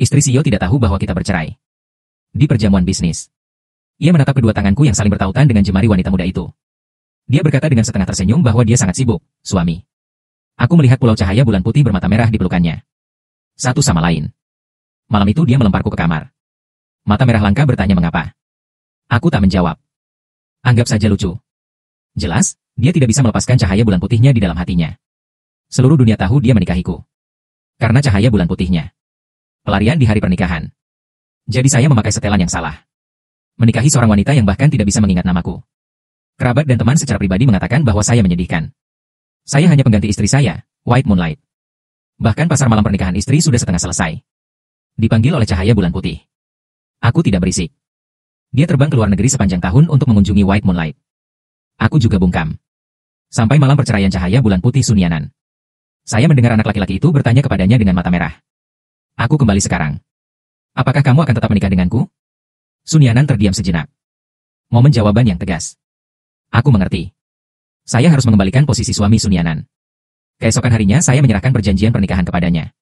Istri CEO tidak tahu bahwa kita bercerai. Di perjamuan bisnis. Ia menatap kedua tanganku yang saling bertautan dengan jemari wanita muda itu. Dia berkata dengan setengah tersenyum bahwa dia sangat sibuk, suami. Aku melihat pulau cahaya bulan putih bermata merah di pelukannya. Satu sama lain. Malam itu dia melemparku ke kamar. Mata merah langka bertanya mengapa. Aku tak menjawab. Anggap saja lucu. Jelas, dia tidak bisa melepaskan cahaya bulan putihnya di dalam hatinya. Seluruh dunia tahu dia menikahiku. Karena cahaya bulan putihnya. Pelarian di hari pernikahan. Jadi saya memakai setelan yang salah. Menikahi seorang wanita yang bahkan tidak bisa mengingat namaku. Kerabat dan teman secara pribadi mengatakan bahwa saya menyedihkan. Saya hanya pengganti istri saya, White Moonlight. Bahkan pasar malam pernikahan istri sudah setengah selesai. Dipanggil oleh cahaya bulan putih. Aku tidak berisik. Dia terbang ke luar negeri sepanjang tahun untuk mengunjungi White Moonlight. Aku juga bungkam. Sampai malam perceraian cahaya bulan putih Sunyanan. Saya mendengar anak laki-laki itu bertanya kepadanya dengan mata merah. Aku kembali sekarang. Apakah kamu akan tetap menikah denganku? Sunyanan terdiam sejenak. Momen jawaban yang tegas. Aku mengerti. Saya harus mengembalikan posisi suami Sunyanan. Keesokan harinya saya menyerahkan perjanjian pernikahan kepadanya.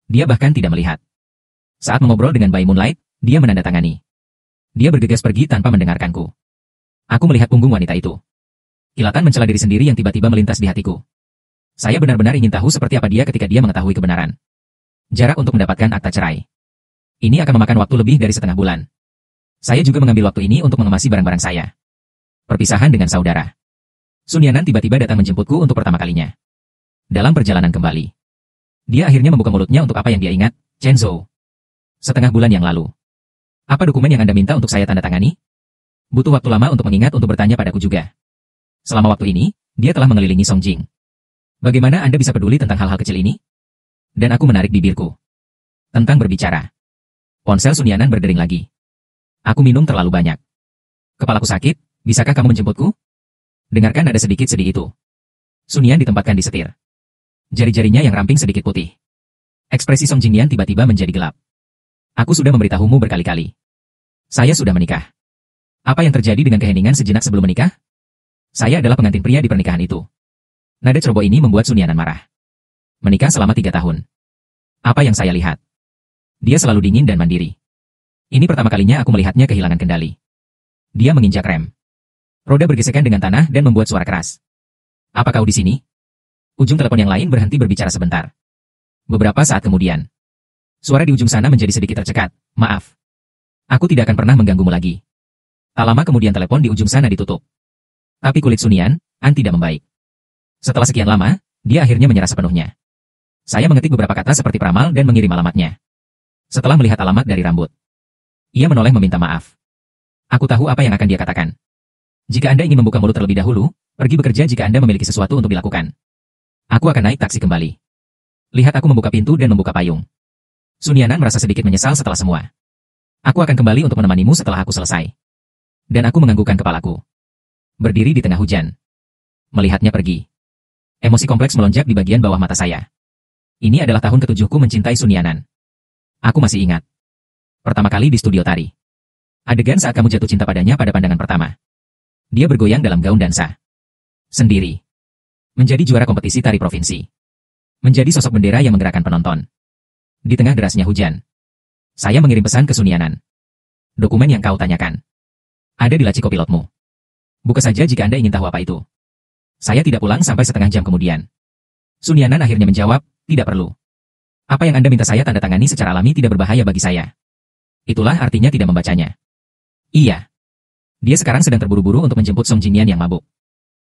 Dia bahkan tidak melihat. Saat mengobrol dengan Bayi Moonlight, dia menandatangani. Dia bergegas pergi tanpa mendengarkanku. Aku melihat punggung wanita itu. Kilatan mencela diri sendiri yang tiba-tiba melintas di hatiku. Saya benar-benar ingin tahu seperti apa dia ketika dia mengetahui kebenaran. Jarak untuk mendapatkan akta cerai. Ini akan memakan waktu lebih dari setengah bulan. Saya juga mengambil waktu ini untuk mengemasi barang-barang saya. Perpisahan dengan saudara. Sunyanan tiba-tiba datang menjemputku untuk pertama kalinya. Dalam perjalanan kembali. Dia akhirnya membuka mulutnya untuk apa yang dia ingat, Chen Zhou. Setengah bulan yang lalu. Apa dokumen yang Anda minta untuk saya tanda tangani? Butuh waktu lama untuk mengingat untuk bertanya padaku juga. Selama waktu ini, dia telah mengelilingi Songjing. Bagaimana Anda bisa peduli tentang hal-hal kecil ini? Dan aku menarik bibirku. Tentang berbicara. Ponsel Sunyanan berdering lagi. Aku minum terlalu banyak. Kepalaku sakit, bisakah kamu menjemputku? Dengarkan nada sedikit sedih itu. Sunyan ditempatkan di setir. Jari-jarinya yang ramping sedikit putih. Ekspresi Song Jingyan tiba-tiba menjadi gelap. Aku sudah memberitahumu berkali-kali. Saya sudah menikah. Apa yang terjadi dengan keheningan sejenak sebelum menikah? Saya adalah pengantin pria di pernikahan itu. Nada ceroboh ini membuat Sunyanan marah. Menikah selama 3 tahun. Apa yang saya lihat? Dia selalu dingin dan mandiri. Ini pertama kalinya aku melihatnya kehilangan kendali. Dia menginjak rem. Roda bergesekan dengan tanah dan membuat suara keras. Apa kau di sini? Ujung telepon yang lain berhenti berbicara sebentar. Beberapa saat kemudian. Suara di ujung sana menjadi sedikit tercekat. Maaf. Aku tidak akan pernah mengganggumu lagi. Tak lama kemudian telepon di ujung sana ditutup. Tapi kulit Sunyan, tidak membaik. Setelah sekian lama, dia akhirnya menyerah sepenuhnya. Saya mengetik beberapa kata seperti peramal dan mengirim alamatnya. Setelah melihat alamat dari rambut, ia menoleh meminta maaf. Aku tahu apa yang akan dia katakan. Jika Anda ingin membuka mulut terlebih dahulu, pergi bekerja jika Anda memiliki sesuatu untuk dilakukan. Aku akan naik taksi kembali. Lihat aku membuka pintu dan membuka payung. Sunyanan merasa sedikit menyesal setelah semua. Aku akan kembali untuk menemanimu setelah aku selesai. Dan aku menganggukkan kepalaku. Berdiri di tengah hujan. Melihatnya pergi. Emosi kompleks melonjak di bagian bawah mata saya. Ini adalah tahun ke-7ku mencintai Sunyanan. Aku masih ingat. Pertama kali di studio tari. Adegan saat kamu jatuh cinta padanya pada pandangan pertama. Dia bergoyang dalam gaun dansa. Sendiri. Menjadi juara kompetisi tari provinsi. Menjadi sosok bendera yang menggerakkan penonton. Di tengah derasnya hujan. Saya mengirim pesan ke Sunyanan. Dokumen yang kau tanyakan. Ada di laci kopilotmu. Buka saja jika Anda ingin tahu apa itu. Saya tidak pulang sampai setengah jam kemudian. Sunyanan akhirnya menjawab, tidak perlu. Apa yang Anda minta saya tanda tangani secara alami tidak berbahaya bagi saya. Itulah artinya tidak membacanya. Iya. Dia sekarang sedang terburu-buru untuk menjemput Song Jingyan yang mabuk.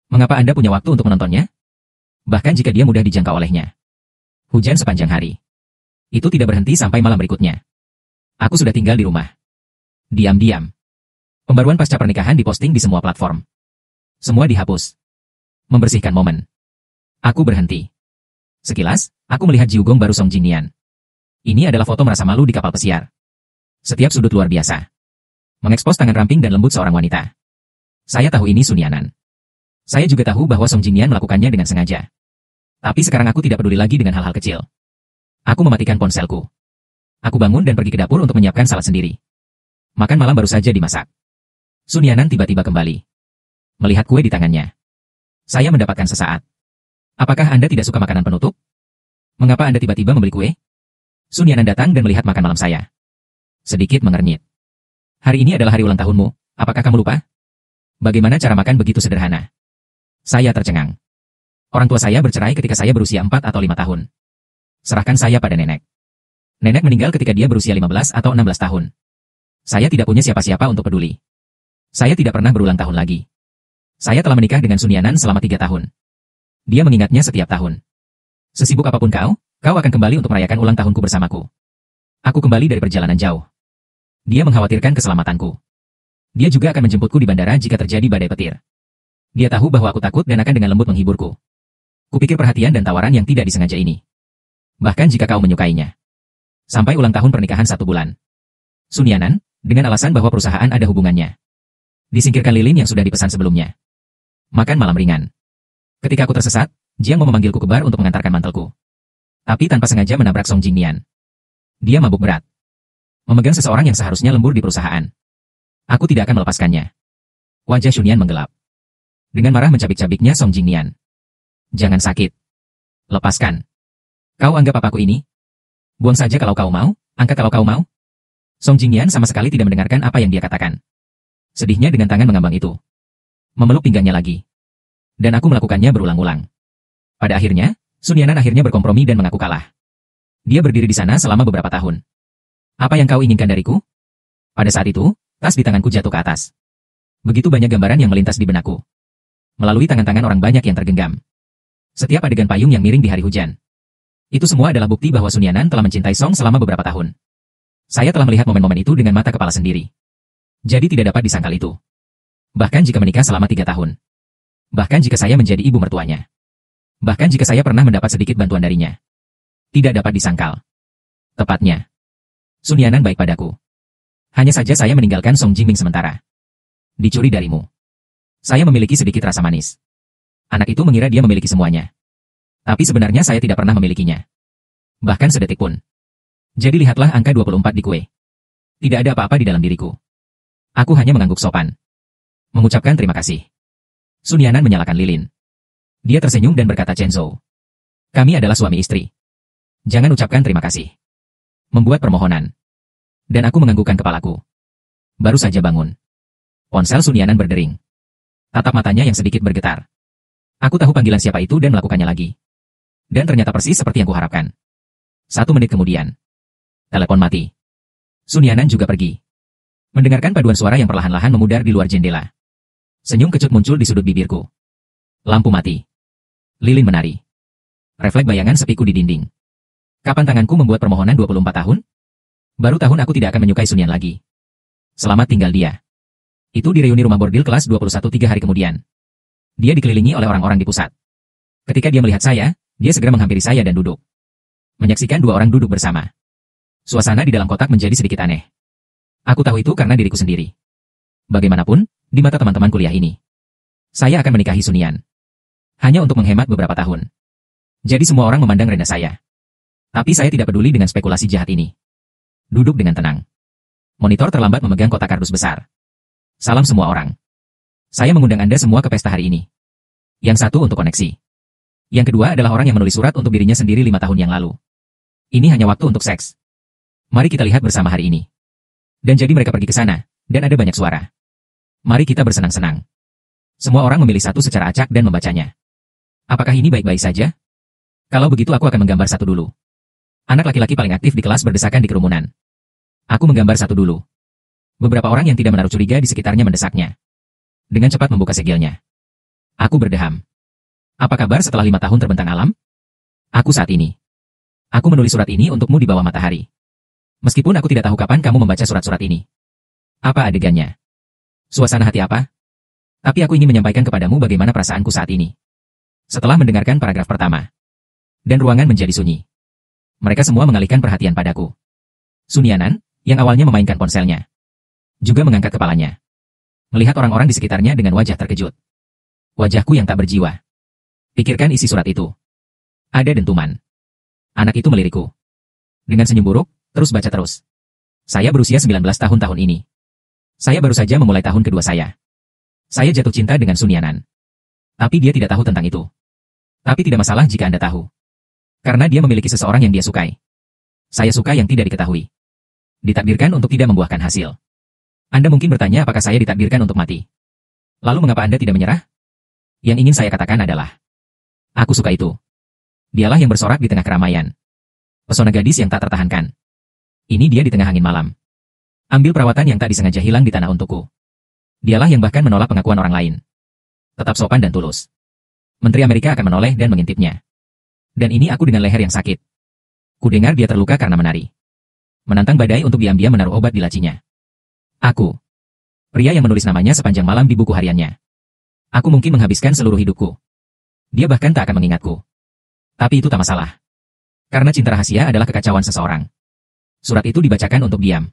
Mengapa Anda punya waktu untuk menontonnya? Bahkan jika dia mudah dijangkau olehnya. Hujan sepanjang hari. Itu tidak berhenti sampai malam berikutnya. Aku sudah tinggal di rumah. Diam-diam. Pembaruan pasca pernikahan diposting di semua platform. Semua dihapus. Membersihkan momen. Aku berhenti. Sekilas, aku melihat Jiugong baru Song Jingyan. Ini adalah foto merasa malu di kapal pesiar. Setiap sudut luar biasa. Mengekspos tangan ramping dan lembut seorang wanita. Saya tahu ini Sunyanan. Saya juga tahu bahwa Song Jingyan melakukannya dengan sengaja. Tapi sekarang aku tidak peduli lagi dengan hal-hal kecil. Aku mematikan ponselku. Aku bangun dan pergi ke dapur untuk menyiapkan salad sendiri. Makan malam baru saja dimasak. Sunyanan tiba-tiba kembali. Melihat kue di tangannya. Saya mendapatkan sesaat. Apakah Anda tidak suka makanan penutup? Mengapa Anda tiba-tiba membeli kue? Sun Yanan datang dan melihat makan malam saya. Sedikit mengernyit. Hari ini adalah hari ulang tahunmu, apakah kamu lupa? Bagaimana cara makan begitu sederhana? Saya tercengang. Orang tua saya bercerai ketika saya berusia 4 atau 5 tahun. Serahkan saya pada nenek. Nenek meninggal ketika dia berusia 15 atau 16 tahun. Saya tidak punya siapa-siapa untuk peduli. Saya tidak pernah berulang tahun lagi. Saya telah menikah dengan Sun Yanan selama 3 tahun. Dia mengingatnya setiap tahun. Sesibuk apapun kau akan kembali untuk merayakan ulang tahunku bersamaku. Aku kembali dari perjalanan jauh. Dia mengkhawatirkan keselamatanku. Dia juga akan menjemputku di bandara jika terjadi badai petir. Dia tahu bahwa aku takut dan akan dengan lembut menghiburku. Kupikir perhatian dan tawaran yang tidak disengaja ini. Bahkan jika kau menyukainya. Sampai ulang tahun pernikahan 1 bulan. Sun Yanan, dengan alasan bahwa perusahaan ada hubungannya. Disingkirkan lilin yang sudah dipesan sebelumnya. Makan malam ringan. Ketika aku tersesat, Jiang mau memanggilku ke bar untuk mengantarkan mantelku. Tapi tanpa sengaja menabrak Song Jingnian. Dia mabuk berat. Memegang seseorang yang seharusnya lembur di perusahaan. Aku tidak akan melepaskannya. Wajah Shunyan menggelap. Dengan marah mencabik-cabiknya Song Jingnian. Jangan sakit. Lepaskan. Kau anggap apaku ini? Buang saja kalau kau mau, angkat kalau kau mau. Song Jingnian sama sekali tidak mendengarkan apa yang dia katakan. Sedihnya dengan tangan mengambang itu. Memeluk pinggangnya lagi. Dan aku melakukannya berulang-ulang. Pada akhirnya, Sun Yanan akhirnya berkompromi dan mengaku kalah. Dia berdiri di sana selama beberapa tahun. Apa yang kau inginkan dariku? Pada saat itu, tas di tanganku jatuh ke atas. Begitu banyak gambaran yang melintas di benakku. Melalui tangan-tangan orang banyak yang tergenggam. Setiap adegan payung yang miring di hari hujan. Itu semua adalah bukti bahwa Sun Yanan telah mencintai Song selama beberapa tahun. Saya telah melihat momen-momen itu dengan mata kepala sendiri. Jadi tidak dapat disangkal itu. Bahkan jika menikah selama 3 tahun. Bahkan jika saya menjadi ibu mertuanya. Bahkan jika saya pernah mendapat sedikit bantuan darinya. Tidak dapat disangkal. Tepatnya. Sun Yanan baik padaku. Hanya saja saya meninggalkan Song Jingming sementara. Dicuri darimu. Saya memiliki sedikit rasa manis. Anak itu mengira dia memiliki semuanya. Tapi sebenarnya saya tidak pernah memilikinya. Bahkan sedetik pun. Jadi lihatlah angka 24 di kue. Tidak ada apa-apa di dalam diriku. Aku hanya mengangguk sopan. Mengucapkan terima kasih. Sun Yanan menyalakan lilin. Dia tersenyum dan berkata, Chenzhou. Kami adalah suami istri. Jangan ucapkan terima kasih. Membuat permohonan. Dan aku menganggukkan kepalaku. Baru saja bangun. Ponsel Sun Yanan berdering. Tatap matanya yang sedikit bergetar. Aku tahu panggilan siapa itu dan melakukannya lagi. Dan ternyata persis seperti yang kuharapkan. 1 menit kemudian. Telepon mati. Sun Yanan juga pergi. Mendengarkan paduan suara yang perlahan-lahan memudar di luar jendela. Senyum kecut muncul di sudut bibirku. Lampu mati. Lilin menari. Refleks bayangan sepiku di dinding. Kapan tanganku membuat permohonan 24 tahun? Baru tahun aku tidak akan menyukai Sun Yan lagi. Selamat tinggal dia. Itu di reuni rumah bordil kelas 21 3 hari kemudian. Dia dikelilingi oleh orang-orang di pusat. Ketika dia melihat saya, dia segera menghampiri saya dan duduk. Menyaksikan 2 orang duduk bersama. Suasana di dalam kotak menjadi sedikit aneh. Aku tahu itu karena diriku sendiri. Bagaimanapun, di mata teman-teman kuliah ini, saya akan menikahi Sun Yan. Hanya untuk menghemat beberapa tahun. Jadi semua orang memandang rendah saya. Tapi saya tidak peduli dengan spekulasi jahat ini. Duduk dengan tenang. Monitor terlambat memegang kotak kardus besar. Salam semua orang. Saya mengundang Anda semua ke pesta hari ini. Yang satu untuk koneksi. Yang kedua adalah orang yang menulis surat untuk dirinya sendiri 5 tahun yang lalu. Ini hanya waktu untuk seks. Mari kita lihat bersama hari ini. Dan jadi mereka pergi ke sana, dan ada banyak suara. Mari kita bersenang-senang. Semua orang memilih satu secara acak dan membacanya. Apakah ini baik-baik saja? Kalau begitu aku akan menggambar satu dulu. Anak laki-laki paling aktif di kelas berdesakan di kerumunan. Aku menggambar satu dulu. Beberapa orang yang tidak menaruh curiga di sekitarnya mendesaknya. Dengan cepat membuka segelnya. Aku berdeham. Apa kabar setelah 5 tahun terbentang alam? Aku saat ini. Aku menulis surat ini untukmu di bawah matahari. Meskipun aku tidak tahu kapan kamu membaca surat-surat ini. Apa adegannya? Suasana hati apa? Tapi aku ingin menyampaikan kepadamu bagaimana perasaanku saat ini. Setelah mendengarkan paragraf pertama. Dan ruangan menjadi sunyi. Mereka semua mengalihkan perhatian padaku. Sun Yanan, yang awalnya memainkan ponselnya, juga mengangkat kepalanya. Melihat orang-orang di sekitarnya dengan wajah terkejut. Wajahku yang tak berjiwa. Pikirkan isi surat itu. Ada dentuman. Anak itu melirikku. Dengan senyum buruk, terus baca terus. Saya berusia 19 tahun tahun ini. Saya baru saja memulai tahun kedua saya. Saya jatuh cinta dengan Sun Yanan. Tapi dia tidak tahu tentang itu. Tapi tidak masalah jika Anda tahu. Karena dia memiliki seseorang yang dia sukai. Saya suka yang tidak diketahui. Ditakdirkan untuk tidak membuahkan hasil. Anda mungkin bertanya apakah saya ditakdirkan untuk mati. Lalu mengapa Anda tidak menyerah? Yang ingin saya katakan adalah, aku suka itu. Dialah yang bersorak di tengah keramaian. Pesona gadis yang tak tertahankan. Ini dia di tengah angin malam. Ambil perawatan yang tak disengaja hilang di tanah untukku. Dialah yang bahkan menolak pengakuan orang lain. Tetap sopan dan tulus. Menteri Amerika akan menoleh dan mengintipnya. Dan ini aku dengan leher yang sakit. Kudengar dia terluka karena menari. Menantang badai untuk diam-diam menaruh obat di lacinya. Aku. Pria yang menulis namanya sepanjang malam di buku hariannya. Aku mungkin menghabiskan seluruh hidupku. Dia bahkan tak akan mengingatku. Tapi itu tak masalah. Karena cinta rahasia adalah kekacauan seseorang. Surat itu dibacakan untuk diam.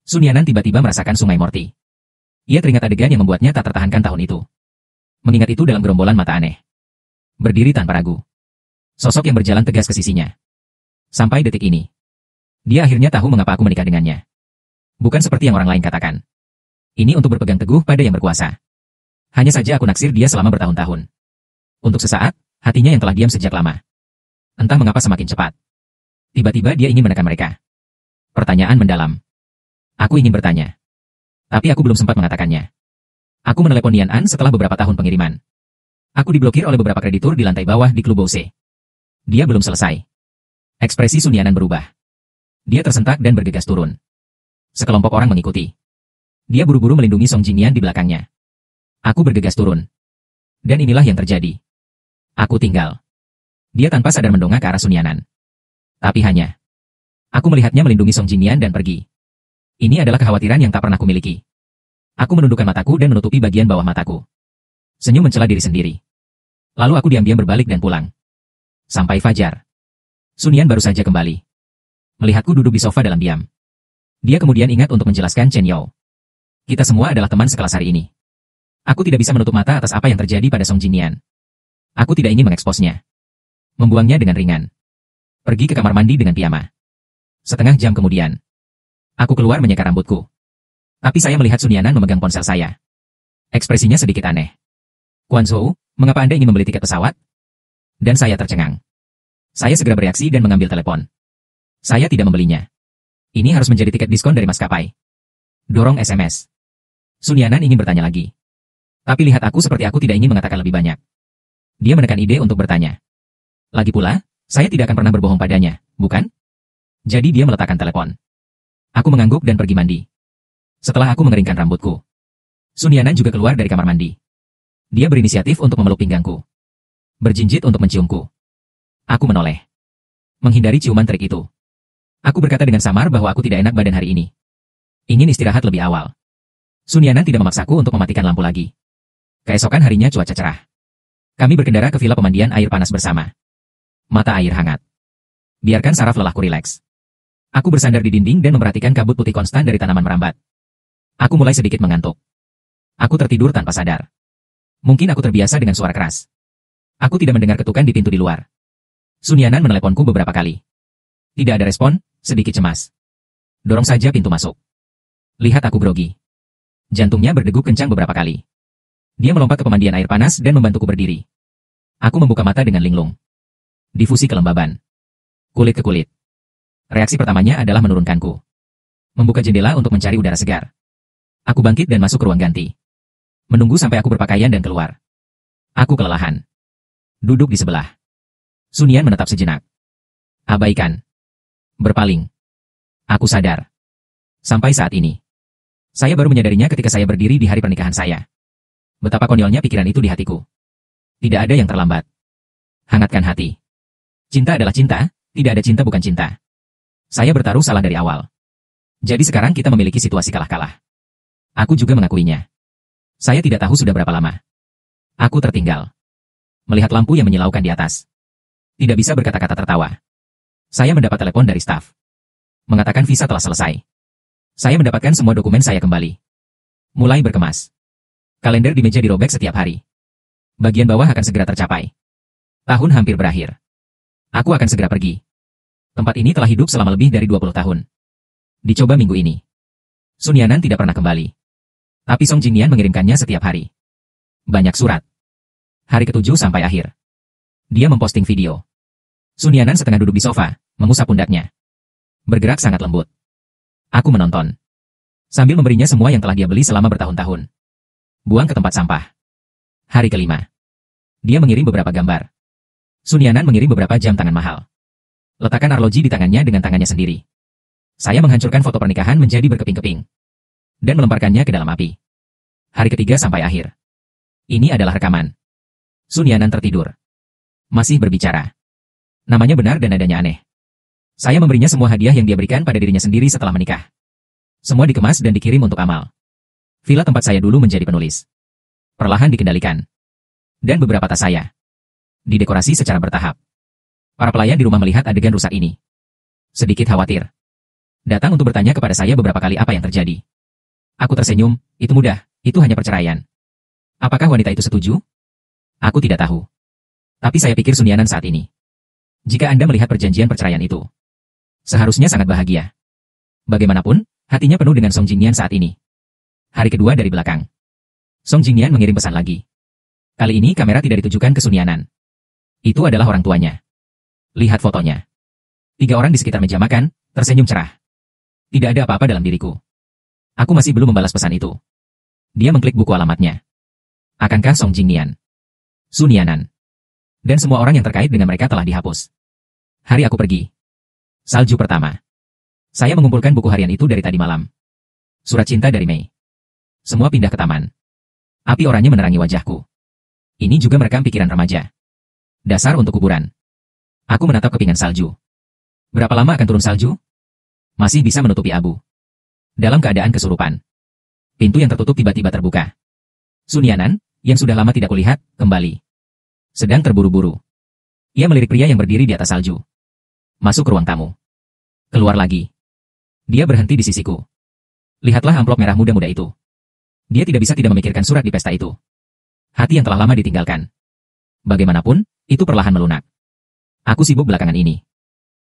Sun Yanan tiba-tiba merasakan sungai Morty. Ia teringat adegan yang membuatnya tak tertahankan tahun itu. Mengingat itu dalam gerombolan mata aneh. Berdiri tanpa ragu. Sosok yang berjalan tegas ke sisinya. Sampai detik ini. Dia akhirnya tahu mengapa aku menikah dengannya. Bukan seperti yang orang lain katakan. Ini untuk berpegang teguh pada yang berkuasa. Hanya saja aku naksir dia selama bertahun-tahun. Untuk sesaat, hatinya yang telah diam sejak lama. Entah mengapa semakin cepat. Tiba-tiba dia ingin menekan mereka. Pertanyaan mendalam. Aku ingin bertanya. Tapi aku belum sempat mengatakannya. Aku menelepon Nian An setelah beberapa tahun pengiriman. Aku diblokir oleh beberapa kreditur di lantai bawah di klub Bose. Dia belum selesai. Ekspresi Sun Yanan berubah. Dia tersentak dan bergegas turun. Sekelompok orang mengikuti. Dia buru-buru melindungi Song Jingyan di belakangnya. Aku bergegas turun. Dan inilah yang terjadi. Aku tinggal. Dia tanpa sadar mendongak ke arah Sun Yanan. Tapi hanya. Aku melihatnya melindungi Song Jingyan dan pergi. Ini adalah kekhawatiran yang tak pernah kumiliki. Aku menundukkan mataku dan menutupi bagian bawah mataku. Senyum mencela diri sendiri. Lalu aku diam-diam berbalik dan pulang. Sampai fajar. Sun Yan baru saja kembali. Melihatku duduk di sofa dalam diam. Dia kemudian ingat untuk menjelaskan Chen Yao. Kita semua adalah teman sekelas hari ini. Aku tidak bisa menutup mata atas apa yang terjadi pada Song Jingyan. Aku tidak ingin mengeksposnya. Membuangnya dengan ringan. Pergi ke kamar mandi dengan piyama. Setengah jam kemudian. Aku keluar menyeka rambutku. Tapi saya melihat Sun Yanan memegang ponsel saya. Ekspresinya sedikit aneh. Kuan Zhou, mengapa Anda ingin membeli tiket pesawat? Dan saya tercengang. Saya segera bereaksi dan mengambil telepon. Saya tidak membelinya. Ini harus menjadi tiket diskon dari maskapai. Dorong SMS. Sun Yanan ingin bertanya lagi. Tapi lihat aku seperti aku tidak ingin mengatakan lebih banyak. Dia menekan ide untuk bertanya. Lagi pula, saya tidak akan pernah berbohong padanya, bukan? Jadi dia meletakkan telepon. Aku mengangguk dan pergi mandi. Setelah aku mengeringkan rambutku. Sun Yanan juga keluar dari kamar mandi. Dia berinisiatif untuk memeluk pinggangku. Berjinjit untuk menciumku. Aku menoleh. Menghindari ciuman trik itu. Aku berkata dengan samar bahwa aku tidak enak badan hari ini. Ingin istirahat lebih awal. Sun Yanan tidak memaksaku untuk mematikan lampu lagi. Keesokan harinya cuaca cerah. Kami berkendara ke villa pemandian air panas bersama. Mata air hangat. Biarkan saraf lelahku rileks. Aku bersandar di dinding dan memperhatikan kabut putih konstan dari tanaman merambat. Aku mulai sedikit mengantuk. Aku tertidur tanpa sadar. Mungkin aku terbiasa dengan suara keras. Aku tidak mendengar ketukan di pintu di luar. Sun Yanan meneleponku beberapa kali. Tidak ada respon, sedikit cemas. Dorong saja pintu masuk. Lihat aku grogi. Jantungnya berdegup kencang beberapa kali. Dia melompat ke pemandian air panas dan membantuku berdiri. Aku membuka mata dengan linglung. Difusi kelembaban. Kulit ke kulit. Reaksi pertamanya adalah menurunkanku. Membuka jendela untuk mencari udara segar. Aku bangkit dan masuk ke ruang ganti. Menunggu sampai aku berpakaian dan keluar. Aku kelelahan. Duduk di sebelah. Sun Yan menetap sejenak. Abaikan. Berpaling. Aku sadar. Sampai saat ini. Saya baru menyadarinya ketika saya berdiri di hari pernikahan saya. Betapa konyolnya pikiran itu di hatiku. Tidak ada yang terlambat. Hangatkan hati. Cinta adalah cinta, tidak ada cinta bukan cinta. Saya bertaruh salah dari awal. Jadi sekarang kita memiliki situasi kalah-kalah. Aku juga mengakuinya. Saya tidak tahu sudah berapa lama. Aku tertinggal. Melihat lampu yang menyilaukan di atas. Tidak bisa berkata-kata tertawa. Saya mendapat telepon dari staf. Mengatakan visa telah selesai. Saya mendapatkan semua dokumen saya kembali. Mulai berkemas. Kalender di meja dirobek setiap hari. Bagian bawah akan segera tercapai. Tahun hampir berakhir. Aku akan segera pergi. Tempat ini telah hidup selama lebih dari 20 tahun. Dicoba minggu ini. Sun Yanan tidak pernah kembali. Tapi Song Jingyan mengirimkannya setiap hari. Banyak surat. Hari ke-7 sampai akhir. Dia memposting video. Sun Yanan setengah duduk di sofa, mengusap pundaknya. Bergerak sangat lembut. Aku menonton. Sambil memberinya semua yang telah dia beli selama bertahun-tahun. Buang ke tempat sampah. Hari kelima. Dia mengirim beberapa gambar. Sun Yanan mengirim beberapa jam tangan mahal. Letakkan arloji di tangannya dengan tangannya sendiri. Saya menghancurkan foto pernikahan menjadi berkeping-keping. Dan melemparkannya ke dalam api. Hari ketiga sampai akhir. Ini adalah rekaman. Sun Yanan tertidur. Masih berbicara. Namanya benar dan nadanya aneh. Saya memberinya semua hadiah yang dia berikan pada dirinya sendiri setelah menikah. Semua dikemas dan dikirim untuk Amal. Villa tempat saya dulu menjadi penulis. Perlahan dikendalikan. Dan beberapa tas saya. Didekorasi secara bertahap. Para pelayan di rumah melihat adegan rusak ini. Sedikit khawatir. Datang untuk bertanya kepada saya beberapa kali apa yang terjadi. Aku tersenyum, itu mudah, itu hanya perceraian. Apakah wanita itu setuju? Aku tidak tahu. Tapi saya pikir Sun Yanan saat ini. Jika Anda melihat perjanjian perceraian itu, seharusnya sangat bahagia. Bagaimanapun, hatinya penuh dengan Song Jingnian saat ini. Hari kedua dari belakang. Song Jingnian mengirim pesan lagi. Kali ini kamera tidak ditujukan ke Sun Yanan. Itu adalah orang tuanya. Lihat fotonya. 3 orang di sekitar meja makan, tersenyum cerah. Tidak ada apa-apa dalam diriku. Aku masih belum membalas pesan itu. Dia mengklik buku alamatnya. Akankah Song Jingnian? Sun Yanan. Dan semua orang yang terkait dengan mereka telah dihapus. Hari aku pergi. Salju pertama. Saya mengumpulkan buku harian itu dari tadi malam. Surat cinta dari Mei. Semua pindah ke taman. Api oranye menerangi wajahku. Ini juga merekam pikiran remaja. Dasar untuk kuburan. Aku menatap kepingan salju. Berapa lama akan turun salju? Masih bisa menutupi abu. Dalam keadaan kesurupan. Pintu yang tertutup tiba-tiba terbuka. Sun Yanan, yang sudah lama tidak kulihat, kembali. Sedang terburu-buru. Ia melirik pria yang berdiri di atas salju. Masuk ke ruang tamu. Keluar lagi. Dia berhenti di sisiku. Lihatlah amplop merah muda-muda itu. Dia tidak bisa tidak memikirkan surat di pesta itu. Hati yang telah lama ditinggalkan. Bagaimanapun, itu perlahan melunak. Aku sibuk belakangan ini.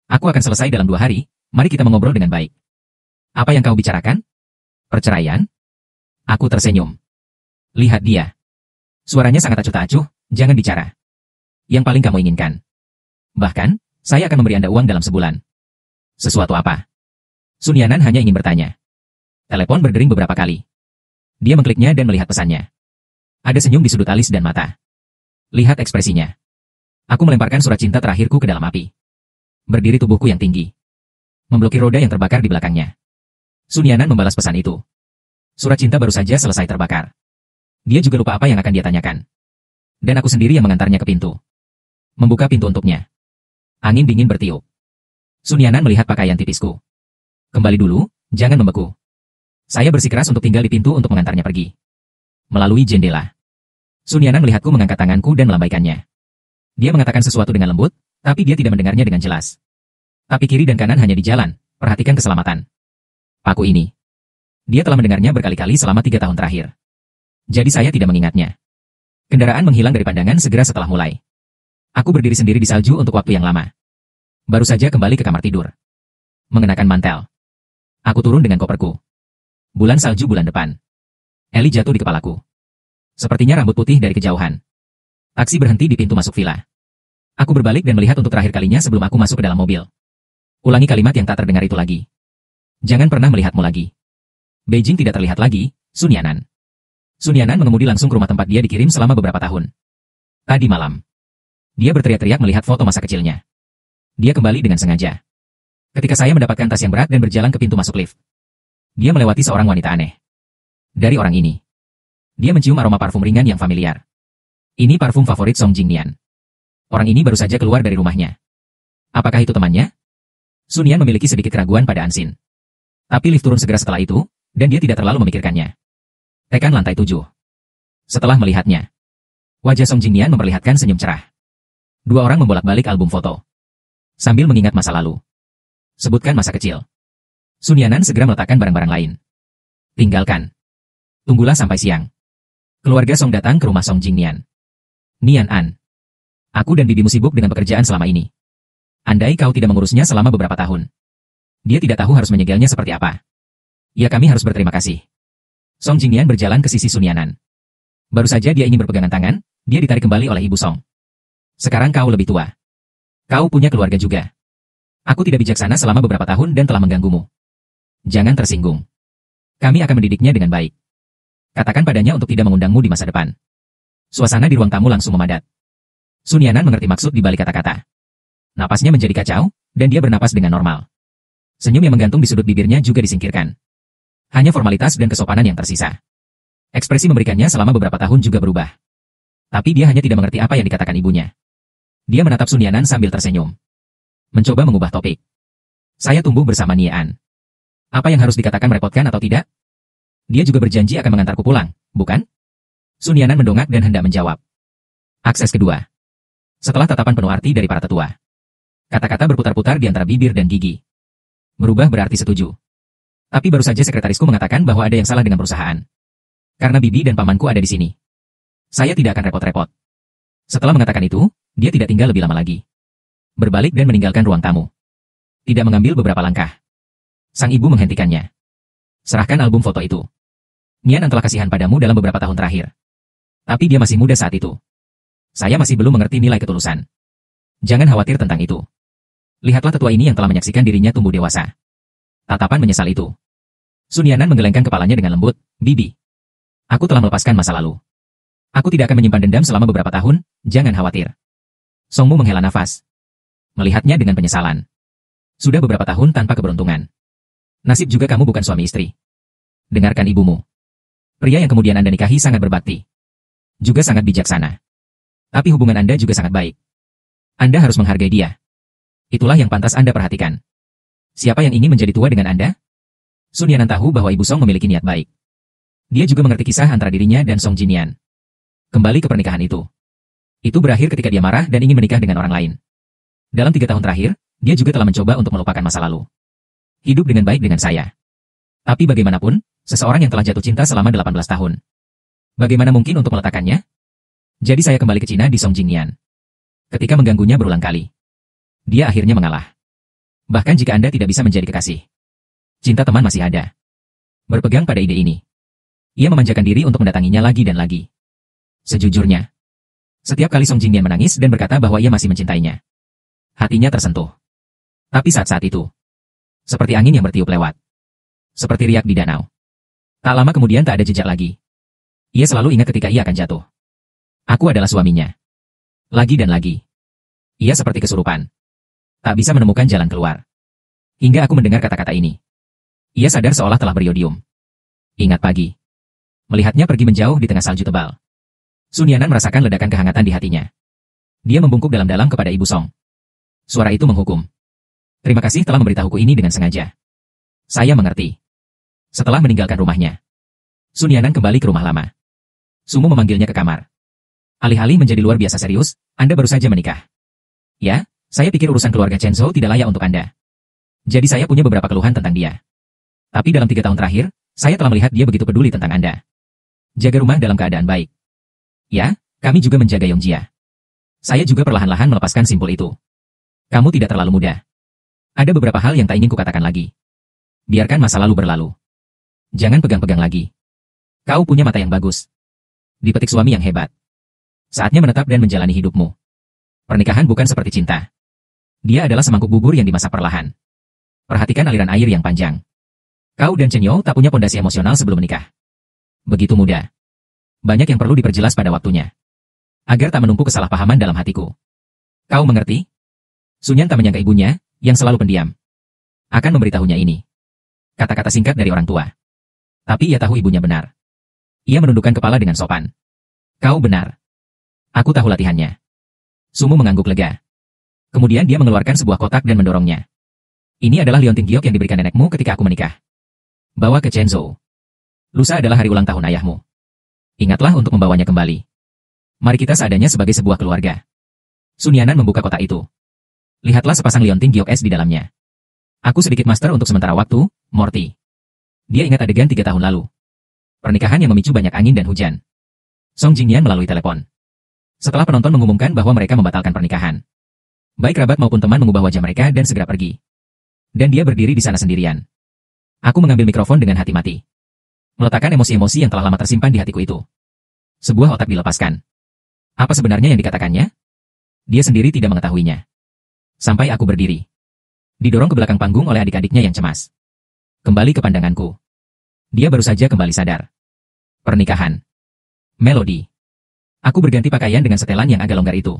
Aku akan selesai dalam 2 hari, mari kita mengobrol dengan baik. Apa yang kau bicarakan? Perceraian? Aku tersenyum. Lihat dia. Suaranya sangat acuh tak acuh, jangan bicara. Yang paling kamu inginkan. Bahkan, saya akan memberi Anda uang dalam sebulan. Sesuatu apa? Sun Yanan hanya ingin bertanya. Telepon berdering beberapa kali. Dia mengkliknya dan melihat pesannya. Ada senyum di sudut alis dan mata. Lihat ekspresinya. Aku melemparkan surat cinta terakhirku ke dalam api. Berdiri tubuhku yang tinggi. Memblokir roda yang terbakar di belakangnya. Sun Yanan membalas pesan itu. Surat cinta baru saja selesai terbakar. Dia juga lupa apa yang akan dia tanyakan. Dan aku sendiri yang mengantarnya ke pintu. Membuka pintu untuknya. Angin dingin bertiup. Sun Yanan melihat pakaian tipisku. Kembali dulu, jangan membeku. Saya bersikeras untuk tinggal di pintu untuk mengantarnya pergi. Melalui jendela. Sun Yanan melihatku mengangkat tanganku dan melambaikannya. Dia mengatakan sesuatu dengan lembut, tapi dia tidak mendengarnya dengan jelas. Tapi kiri dan kanan hanya di jalan, perhatikan keselamatan. Paku ini. Dia telah mendengarnya berkali-kali selama 3 tahun terakhir. Jadi saya tidak mengingatnya. Kendaraan menghilang dari pandangan segera setelah mulai. Aku berdiri sendiri di salju untuk waktu yang lama. Baru saja kembali ke kamar tidur. Mengenakan mantel. Aku turun dengan koperku. Bulan salju bulan depan. Eli jatuh di kepalaku. Sepertinya rambut putih dari kejauhan. Taksi berhenti di pintu masuk villa. Aku berbalik dan melihat untuk terakhir kalinya sebelum aku masuk ke dalam mobil. Ulangi kalimat yang tak terdengar itu lagi. Jangan pernah melihatmu lagi. Beijing tidak terlihat lagi, Sun Yanan. Sun Yanan mengemudi langsung ke rumah tempat dia dikirim selama beberapa tahun. Tadi malam. Dia berteriak-teriak melihat foto masa kecilnya. Dia kembali dengan sengaja. Ketika saya mendapatkan tas yang berat dan berjalan ke pintu masuk lift. Dia melewati seorang wanita aneh. Dari orang ini. Dia mencium aroma parfum ringan yang familiar. Ini parfum favorit Song Jingnian. Orang ini baru saja keluar dari rumahnya. Apakah itu temannya? Sun Yan memiliki sedikit keraguan pada Ansin. Tapi lift turun segera setelah itu, dan dia tidak terlalu memikirkannya. Tekan lantai 7. Setelah melihatnya, wajah Song Jingnian memperlihatkan senyum cerah. 2 orang membolak-balik album foto. Sambil mengingat masa lalu. Sebutkan masa kecil. Sun Yanan segera meletakkan barang-barang lain. Tinggalkan. Tunggulah sampai siang. Keluarga Song datang ke rumah Song Jingnian. Nian An. Aku dan bibimu sibuk dengan pekerjaan selama ini. Andai kau tidak mengurusnya selama beberapa tahun. Dia tidak tahu harus menyegelnya seperti apa. Ya kami harus berterima kasih. Song Jingnian berjalan ke sisi Sun Yanan. Baru saja dia ingin berpegangan tangan, dia ditarik kembali oleh ibu Song. Sekarang kau lebih tua. Kau punya keluarga juga. Aku tidak bijaksana selama beberapa tahun dan telah mengganggumu. Jangan tersinggung. Kami akan mendidiknya dengan baik. Katakan padanya untuk tidak mengundangmu di masa depan. Suasana di ruang tamu langsung memadat. Sun Yanan mengerti maksud di balik kata-kata. Napasnya menjadi kacau, dan dia bernapas dengan normal. Senyum yang menggantung di sudut bibirnya juga disingkirkan. Hanya formalitas dan kesopanan yang tersisa. Ekspresi memberikannya selama beberapa tahun juga berubah. Tapi dia hanya tidak mengerti apa yang dikatakan ibunya. Dia menatap Sun Yanan sambil tersenyum. Mencoba mengubah topik. Saya tumbuh bersama Nian. Apa yang harus dikatakan merepotkan atau tidak? Dia juga berjanji akan mengantarku pulang, bukan? Sun Yanan mendongak dan hendak menjawab. Akses kedua. Setelah tatapan penuh arti dari para tetua. Kata-kata berputar-putar di antara bibir dan gigi. Berubah berarti setuju. Tapi baru saja sekretarisku mengatakan bahwa ada yang salah dengan perusahaan. Karena bibi dan pamanku ada di sini. Saya tidak akan repot-repot. Setelah mengatakan itu, dia tidak tinggal lebih lama lagi. Berbalik dan meninggalkan ruang tamu. Tidak mengambil beberapa langkah. Sang ibu menghentikannya. Serahkan album foto itu. Nian telah kasihan padamu dalam beberapa tahun terakhir. Tapi dia masih muda saat itu. Saya masih belum mengerti nilai ketulusan. Jangan khawatir tentang itu. Lihatlah tetua ini yang telah menyaksikan dirinya tumbuh dewasa. Tatapan menyesal itu. Sun Yanan menggelengkan kepalanya dengan lembut, Bibi. Aku telah melepaskan masa lalu. Aku tidak akan menyimpan dendam selama beberapa tahun, jangan khawatir. Songmu menghela nafas. Melihatnya dengan penyesalan. Sudah beberapa tahun tanpa keberuntungan. Nasib juga kamu bukan suami istri. Dengarkan ibumu. Pria yang kemudian Anda nikahi sangat berbakti. Juga sangat bijaksana. Tapi hubungan Anda juga sangat baik. Anda harus menghargai dia. Itulah yang pantas Anda perhatikan. Siapa yang ingin menjadi tua dengan Anda? Sun Yanan tahu bahwa Ibu Song memiliki niat baik. Dia juga mengerti kisah antara dirinya dan Song Jinian. Kembali ke pernikahan itu. Itu berakhir ketika dia marah dan ingin menikah dengan orang lain. Dalam 3 tahun terakhir, dia juga telah mencoba untuk melupakan masa lalu. Hidup dengan baik dengan saya. Tapi bagaimanapun, seseorang yang telah jatuh cinta selama 18 tahun. Bagaimana mungkin untuk meletakkannya? Jadi saya kembali ke Cina di Song Jinian. Ketika mengganggunya berulang kali. Dia akhirnya mengalah. Bahkan jika Anda tidak bisa menjadi kekasih. Cinta teman masih ada. Berpegang pada ide ini. Ia memanjakan diri untuk mendatanginya lagi dan lagi. Sejujurnya. Setiap kali Song Jinian menangis dan berkata bahwa ia masih mencintainya. Hatinya tersentuh. Tapi saat-saat itu. Seperti angin yang bertiup lewat. Seperti riak di danau. Tak lama kemudian tak ada jejak lagi. Ia selalu ingat ketika ia akan jatuh. Aku adalah suaminya. Lagi dan lagi. Ia seperti kesurupan. Tak bisa menemukan jalan keluar. Hingga aku mendengar kata-kata ini. Ia sadar seolah telah beriodium. Ingat pagi. Melihatnya pergi menjauh di tengah salju tebal. Sun Yanan merasakan ledakan kehangatan di hatinya. Dia membungkuk dalam-dalam kepada Ibu Song. Suara itu menghukum. Terima kasih telah memberitahuku ini dengan sengaja. Saya mengerti. Setelah meninggalkan rumahnya. Sun Yanan kembali ke rumah lama. Sumu memanggilnya ke kamar. Alih-alih menjadi luar biasa serius, Anda baru saja menikah. Ya, saya pikir urusan keluarga Chen Zhou tidak layak untuk Anda. Jadi saya punya beberapa keluhan tentang dia. Tapi dalam 3 tahun terakhir, saya telah melihat dia begitu peduli tentang Anda. Jaga rumah dalam keadaan baik. Ya, kami juga menjaga Yongjia. Saya juga perlahan-lahan melepaskan simpul itu. Kamu tidak terlalu muda. Ada beberapa hal yang tak ingin kukatakan lagi. Biarkan masa lalu berlalu. Jangan pegang-pegang lagi. Kau punya mata yang bagus. Dipetik suami yang hebat. Saatnya menetap dan menjalani hidupmu. Pernikahan bukan seperti cinta. Dia adalah semangkuk bubur yang dimasak perlahan. Perhatikan aliran air yang panjang. Kau dan Chen Yao tak punya pondasi emosional sebelum menikah. Begitu muda. Banyak yang perlu diperjelas pada waktunya. Agar tak menumpuk kesalahpahaman dalam hatiku. Kau mengerti? Sun Yan tak menyangka ibunya, yang selalu pendiam, akan memberitahunya ini. Kata-kata singkat dari orang tua. Tapi ia tahu ibunya benar. Ia menundukkan kepala dengan sopan. Kau benar. Aku tahu latihannya. Sumu mengangguk lega. Kemudian dia mengeluarkan sebuah kotak dan mendorongnya. Ini adalah liontin giok yang diberikan nenekmu ketika aku menikah. Bawa ke Chen Zhou. Lusa adalah hari ulang tahun ayahmu. Ingatlah untuk membawanya kembali. Mari kita seadanya sebagai sebuah keluarga. Sun Yanan membuka kotak itu. Lihatlah sepasang liontin giok es di dalamnya. Aku sedikit master untuk sementara waktu, Morty. Dia ingat adegan 3 tahun lalu. Pernikahan yang memicu banyak angin dan hujan. Song Jinian melalui telepon. Setelah penonton mengumumkan bahwa mereka membatalkan pernikahan. Baik kerabat maupun teman mengubah wajah mereka dan segera pergi. Dan dia berdiri di sana sendirian. Aku mengambil mikrofon dengan hati mati. Meletakkan emosi-emosi yang telah lama tersimpan di hatiku itu. Sebuah otak dilepaskan. Apa sebenarnya yang dikatakannya? Dia sendiri tidak mengetahuinya. Sampai aku berdiri. Didorong ke belakang panggung oleh adik-adiknya yang cemas. Kembali ke pandanganku. Dia baru saja kembali sadar. Pernikahan. Melody. Aku berganti pakaian dengan setelan yang agak longgar itu.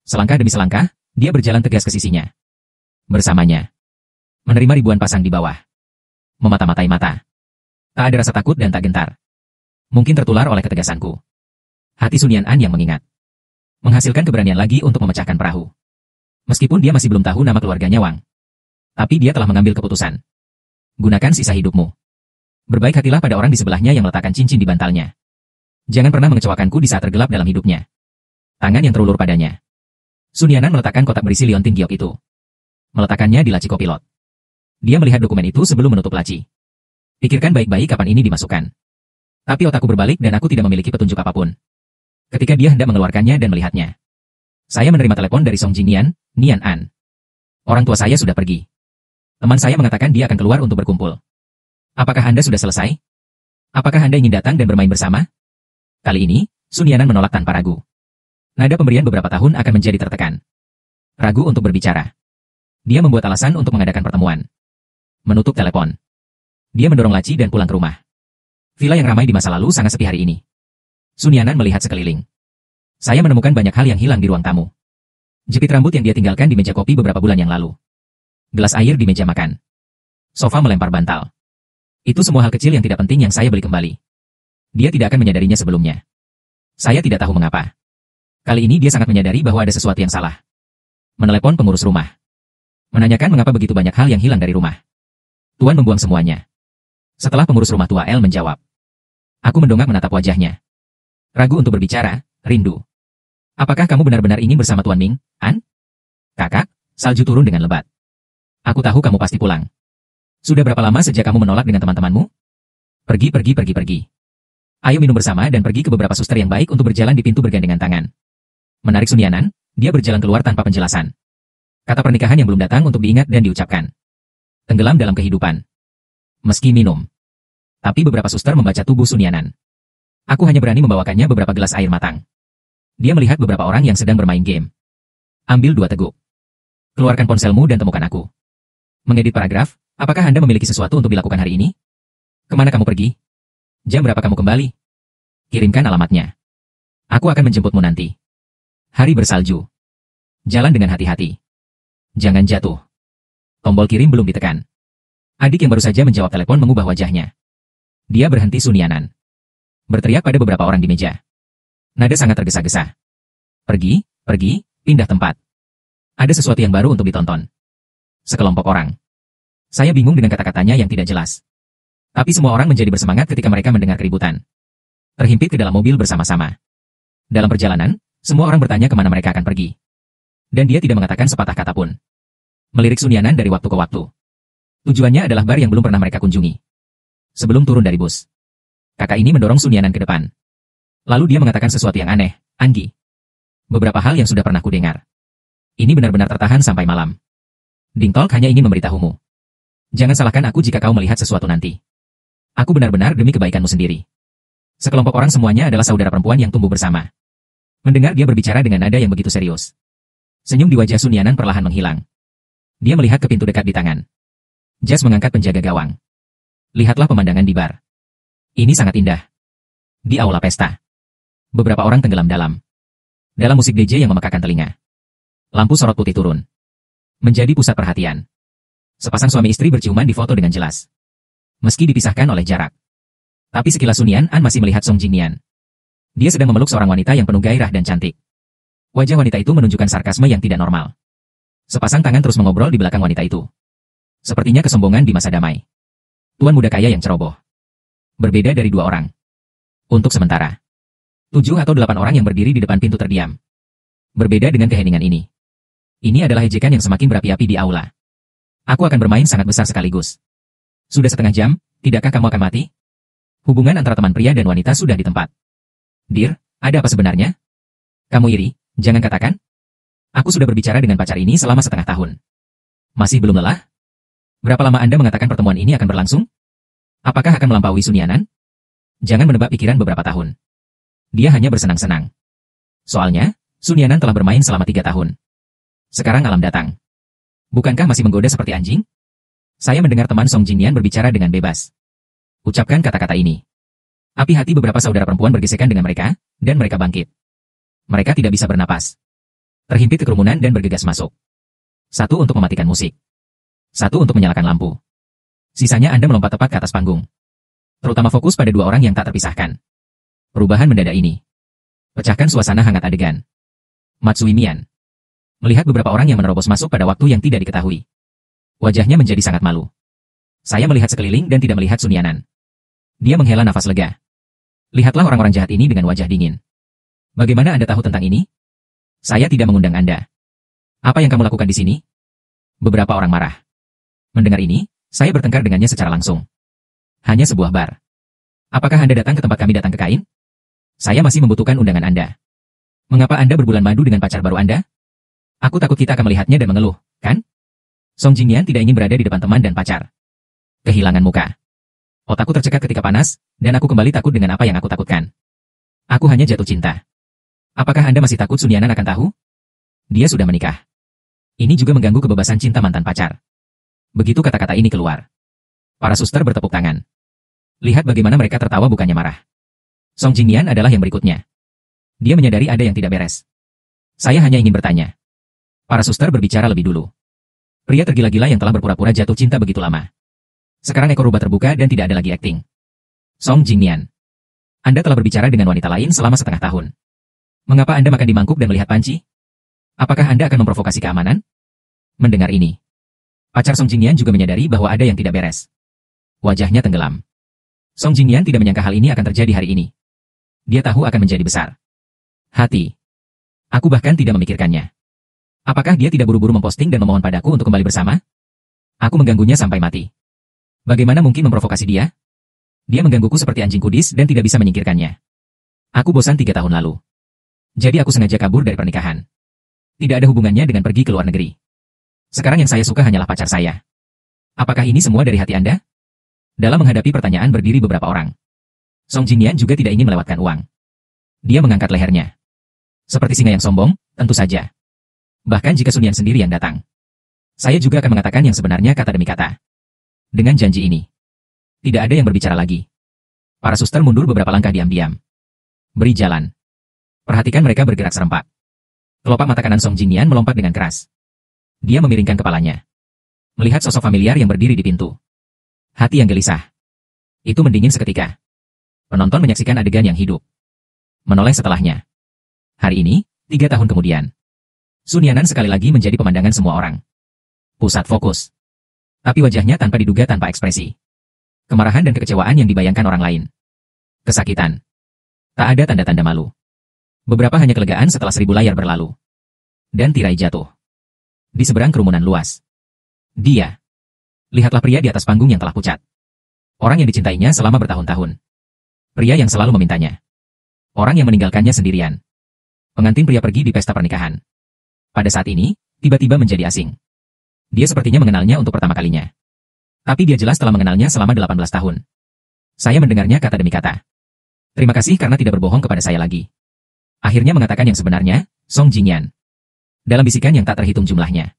Selangkah demi selangkah, dia berjalan tegas ke sisinya. Bersamanya. Menerima ribuan pasang di bawah. Memata-matai mata. Tak ada rasa takut dan tak gentar. Mungkin tertular oleh ketegasanku. Hati Sun Yan'an yang mengingat. Menghasilkan keberanian lagi untuk memecahkan perahu. Meskipun dia masih belum tahu nama keluarganya Wang. Tapi dia telah mengambil keputusan. Gunakan sisa hidupmu. Berbaik hatilah pada orang di sebelahnya yang meletakkan cincin di bantalnya. Jangan pernah mengecewakanku di saat tergelap dalam hidupnya. Tangan yang terulur padanya. Sun Yan'an meletakkan kotak berisi liontin giok itu. Meletakkannya di laci kopilot. Dia melihat dokumen itu sebelum menutup laci. Pikirkan baik-baik kapan ini dimasukkan. Tapi otakku berbalik dan aku tidak memiliki petunjuk apapun. Ketika dia hendak mengeluarkannya dan melihatnya. Saya menerima telepon dari Song Jingnian, Nian An. Orang tua saya sudah pergi. Teman saya mengatakan dia akan keluar untuk berkumpul. Apakah Anda sudah selesai? Apakah Anda ingin datang dan bermain bersama? Kali ini, Sun Yan'an menolak tanpa ragu. Nada pemberian beberapa tahun akan menjadi tertekan. Ragu untuk berbicara. Dia membuat alasan untuk mengadakan pertemuan. Menutup telepon. Dia mendorong laci dan pulang ke rumah. Villa yang ramai di masa lalu sangat sepi hari ini. Sun Yan'an melihat sekeliling. Saya menemukan banyak hal yang hilang di ruang tamu. Jepit rambut yang dia tinggalkan di meja kopi beberapa bulan yang lalu. Gelas air di meja makan. Sofa melempar bantal. Itu semua hal kecil yang tidak penting yang saya beli kembali. Dia tidak akan menyadarinya sebelumnya. Saya tidak tahu mengapa. Kali ini dia sangat menyadari bahwa ada sesuatu yang salah. Menelepon pengurus rumah. Menanyakan mengapa begitu banyak hal yang hilang dari rumah. Tuan membuang semuanya. Setelah pengurus rumah tua El menjawab. Aku mendongak menatap wajahnya. Ragu untuk berbicara, rindu. Apakah kamu benar-benar ingin bersama Tuan Ming, An? Kakak, salju turun dengan lebat. Aku tahu kamu pasti pulang. Sudah berapa lama sejak kamu menolak dengan teman-temanmu? Pergi. Ayo minum bersama dan pergi ke beberapa suster yang baik untuk berjalan di pintu bergandengan tangan. Menarik Sun Yan'an, dia berjalan keluar tanpa penjelasan. Kata pernikahan yang belum datang untuk diingat dan diucapkan. Tenggelam dalam kehidupan. Meski minum. Tapi beberapa suster membaca tubuh Sun Yan'an. Aku hanya berani membawakannya beberapa gelas air matang. Dia melihat beberapa orang yang sedang bermain game. Ambil 2 teguk. Keluarkan ponselmu dan temukan aku. Mengedit paragraf, apakah Anda memiliki sesuatu untuk dilakukan hari ini? Kemana kamu pergi? Jam berapa kamu kembali? Kirimkan alamatnya. Aku akan menjemputmu nanti. Hari bersalju. Jalan dengan hati-hati. Jangan jatuh. Tombol kirim belum ditekan. Adik yang baru saja menjawab telepon mengubah wajahnya. Dia berhenti Sun Yan'an. Berteriak pada beberapa orang di meja. Nada sangat tergesa-gesa. Pergi, pindah tempat. Ada sesuatu yang baru untuk ditonton. Sekelompok orang. Saya bingung dengan kata-katanya yang tidak jelas. Tapi semua orang menjadi bersemangat ketika mereka mendengar keributan. Terhimpit ke dalam mobil bersama-sama. Dalam perjalanan, semua orang bertanya kemana mereka akan pergi. Dan dia tidak mengatakan sepatah kata pun. Melirik Sun Yan'an dari waktu ke waktu. Tujuannya adalah bar yang belum pernah mereka kunjungi. Sebelum turun dari bus. Kakak ini mendorong Sun Yan'an ke depan. Lalu dia mengatakan sesuatu yang aneh, Anggi. Beberapa hal yang sudah pernah kudengar. Ini benar-benar tertahan sampai malam. Ding Tolk hanya ingin memberitahumu. Jangan salahkan aku jika kau melihat sesuatu nanti. Aku benar-benar demi kebaikanmu sendiri. Sekelompok orang semuanya adalah saudara perempuan yang tumbuh bersama. Mendengar dia berbicara dengan nada yang begitu serius. Senyum di wajah Sun Yan'an perlahan menghilang. Dia melihat ke pintu dekat di tangan. Jas mengangkat penjaga gawang. Lihatlah pemandangan di bar. Ini sangat indah. Di aula pesta. Beberapa orang tenggelam dalam musik DJ yang memekakkan telinga. Lampu sorot putih turun. Menjadi pusat perhatian. Sepasang suami istri berciuman di foto dengan jelas. Meski dipisahkan oleh jarak. Tapi sekilas Sun Yan'an masih melihat Song Jingnian. Dia sedang memeluk seorang wanita yang penuh gairah dan cantik. Wajah wanita itu menunjukkan sarkasme yang tidak normal. Sepasang tangan terus mengobrol di belakang wanita itu. Sepertinya kesombongan di masa damai. Tuan muda kaya yang ceroboh. Berbeda dari 2 orang. Untuk sementara. 7 atau 8 orang yang berdiri di depan pintu terdiam. Berbeda dengan keheningan ini. Ini adalah ejekan yang semakin berapi-api di aula. Aku akan bermain sangat besar sekaligus. Sudah setengah jam, tidakkah kamu akan mati? Hubungan antara teman pria dan wanita sudah di tempat. Dear, ada apa sebenarnya? Kamu iri, jangan katakan. Aku sudah berbicara dengan pacar ini selama setengah tahun. Masih belum lelah? Berapa lama Anda mengatakan pertemuan ini akan berlangsung? Apakah akan melampaui Sun Yan'an? Jangan menebak pikiran beberapa tahun. Dia hanya bersenang-senang. Soalnya, Sun Yan'an telah bermain selama 3 tahun. Sekarang alam datang. Bukankah masih menggoda seperti anjing? Saya mendengar teman Song Jingyan berbicara dengan bebas. Ucapkan kata-kata ini. Api hati beberapa saudara perempuan bergesekan dengan mereka, dan mereka bangkit. Mereka tidak bisa bernapas. Terhimpit ke kerumunan dan bergegas masuk. Satu untuk mematikan musik. Satu untuk menyalakan lampu. Sisanya Anda melompat tepat ke atas panggung. Terutama fokus pada dua orang yang tak terpisahkan. Perubahan mendadak ini pecahkan suasana hangat adegan. Matsui Mian melihat beberapa orang yang menerobos masuk pada waktu yang tidak diketahui. Wajahnya menjadi sangat malu. Saya melihat sekeliling dan tidak melihat Sun Yanan. Dia menghela nafas lega. Lihatlah orang-orang jahat ini dengan wajah dingin. Bagaimana Anda tahu tentang ini? Saya tidak mengundang Anda. Apa yang kamu lakukan di sini? Beberapa orang marah. Mendengar ini, saya bertengkar dengannya secara langsung. Hanya sebuah bar. Apakah Anda datang ke tempat kami datang ke Kain? Saya masih membutuhkan undangan Anda. Mengapa Anda berbulan madu dengan pacar baru Anda? Aku takut kita akan melihatnya dan mengeluh, kan? Song Jingyan tidak ingin berada di depan teman dan pacar. Kehilangan muka. Otakku tercekat ketika panas, dan aku kembali takut dengan apa yang aku takutkan. Aku hanya jatuh cinta. Apakah Anda masih takut Sun Yanan akan tahu? Dia sudah menikah. Ini juga mengganggu kebebasan cinta mantan pacar. Begitu kata-kata ini keluar, para suster bertepuk tangan. Lihat bagaimana mereka tertawa bukannya marah. Song Jingyan adalah yang berikutnya. Dia menyadari ada yang tidak beres. Saya hanya ingin bertanya. Para suster berbicara lebih dulu. Pria tergila-gila yang telah berpura-pura jatuh cinta begitu lama. Sekarang ekor rubah terbuka dan tidak ada lagi akting. Song Jingyan, Anda telah berbicara dengan wanita lain selama setengah tahun. Mengapa Anda makan di mangkuk dan melihat panci? Apakah Anda akan memprovokasi keamanan? Mendengar ini, pacar Song Jingyan juga menyadari bahwa ada yang tidak beres. Wajahnya tenggelam. Song Jingyan tidak menyangka hal ini akan terjadi hari ini. Dia tahu akan menjadi besar. Hati. Aku bahkan tidak memikirkannya. Apakah dia tidak buru-buru memposting dan memohon padaku untuk kembali bersama? Aku mengganggunya sampai mati. Bagaimana mungkin memprovokasi dia? Dia menggangguku seperti anjing kudis dan tidak bisa menyingkirkannya. Aku bosan 3 tahun lalu. Jadi aku sengaja kabur dari pernikahan. Tidak ada hubungannya dengan pergi ke luar negeri. Sekarang yang saya suka hanyalah pacar saya. Apakah ini semua dari hati Anda? Dalam menghadapi pertanyaan berdiri beberapa orang. Song Jingyan juga tidak ingin melewatkan uang. Dia mengangkat lehernya. Seperti singa yang sombong, tentu saja. Bahkan jika Sun Yan sendiri yang datang. Saya juga akan mengatakan yang sebenarnya kata demi kata. Dengan janji ini. Tidak ada yang berbicara lagi. Para suster mundur beberapa langkah diam-diam. Beri jalan. Perhatikan mereka bergerak serempak. Kelopak mata kanan Song Jingyan melompat dengan keras. Dia memiringkan kepalanya. Melihat sosok familiar yang berdiri di pintu. Hati yang gelisah. Itu mendingin seketika. Penonton menyaksikan adegan yang hidup. Menoleh setelahnya. Hari ini, 3 tahun kemudian. Sun Yanan sekali lagi menjadi pemandangan semua orang. Pusat fokus. Tapi wajahnya tanpa diduga tanpa ekspresi. Kemarahan dan kekecewaan yang dibayangkan orang lain. Kesakitan. Tak ada tanda-tanda malu. Beberapa hanya kelegaan setelah 1000 layar berlalu. Dan tirai jatuh. Di seberang kerumunan luas. Dia. Lihatlah pria di atas panggung yang telah pucat. Orang yang dicintainya selama bertahun-tahun. Pria yang selalu memintanya. Orang yang meninggalkannya sendirian. Pengantin pria pergi di pesta pernikahan. Pada saat ini, tiba-tiba menjadi asing. Dia sepertinya mengenalnya untuk pertama kalinya. Tapi dia jelas telah mengenalnya selama 18 tahun. Saya mendengarnya kata demi kata. Terima kasih karena tidak berbohong kepada saya lagi. Akhirnya mengatakan yang sebenarnya, Song Jingyan. Dalam bisikan yang tak terhitung jumlahnya.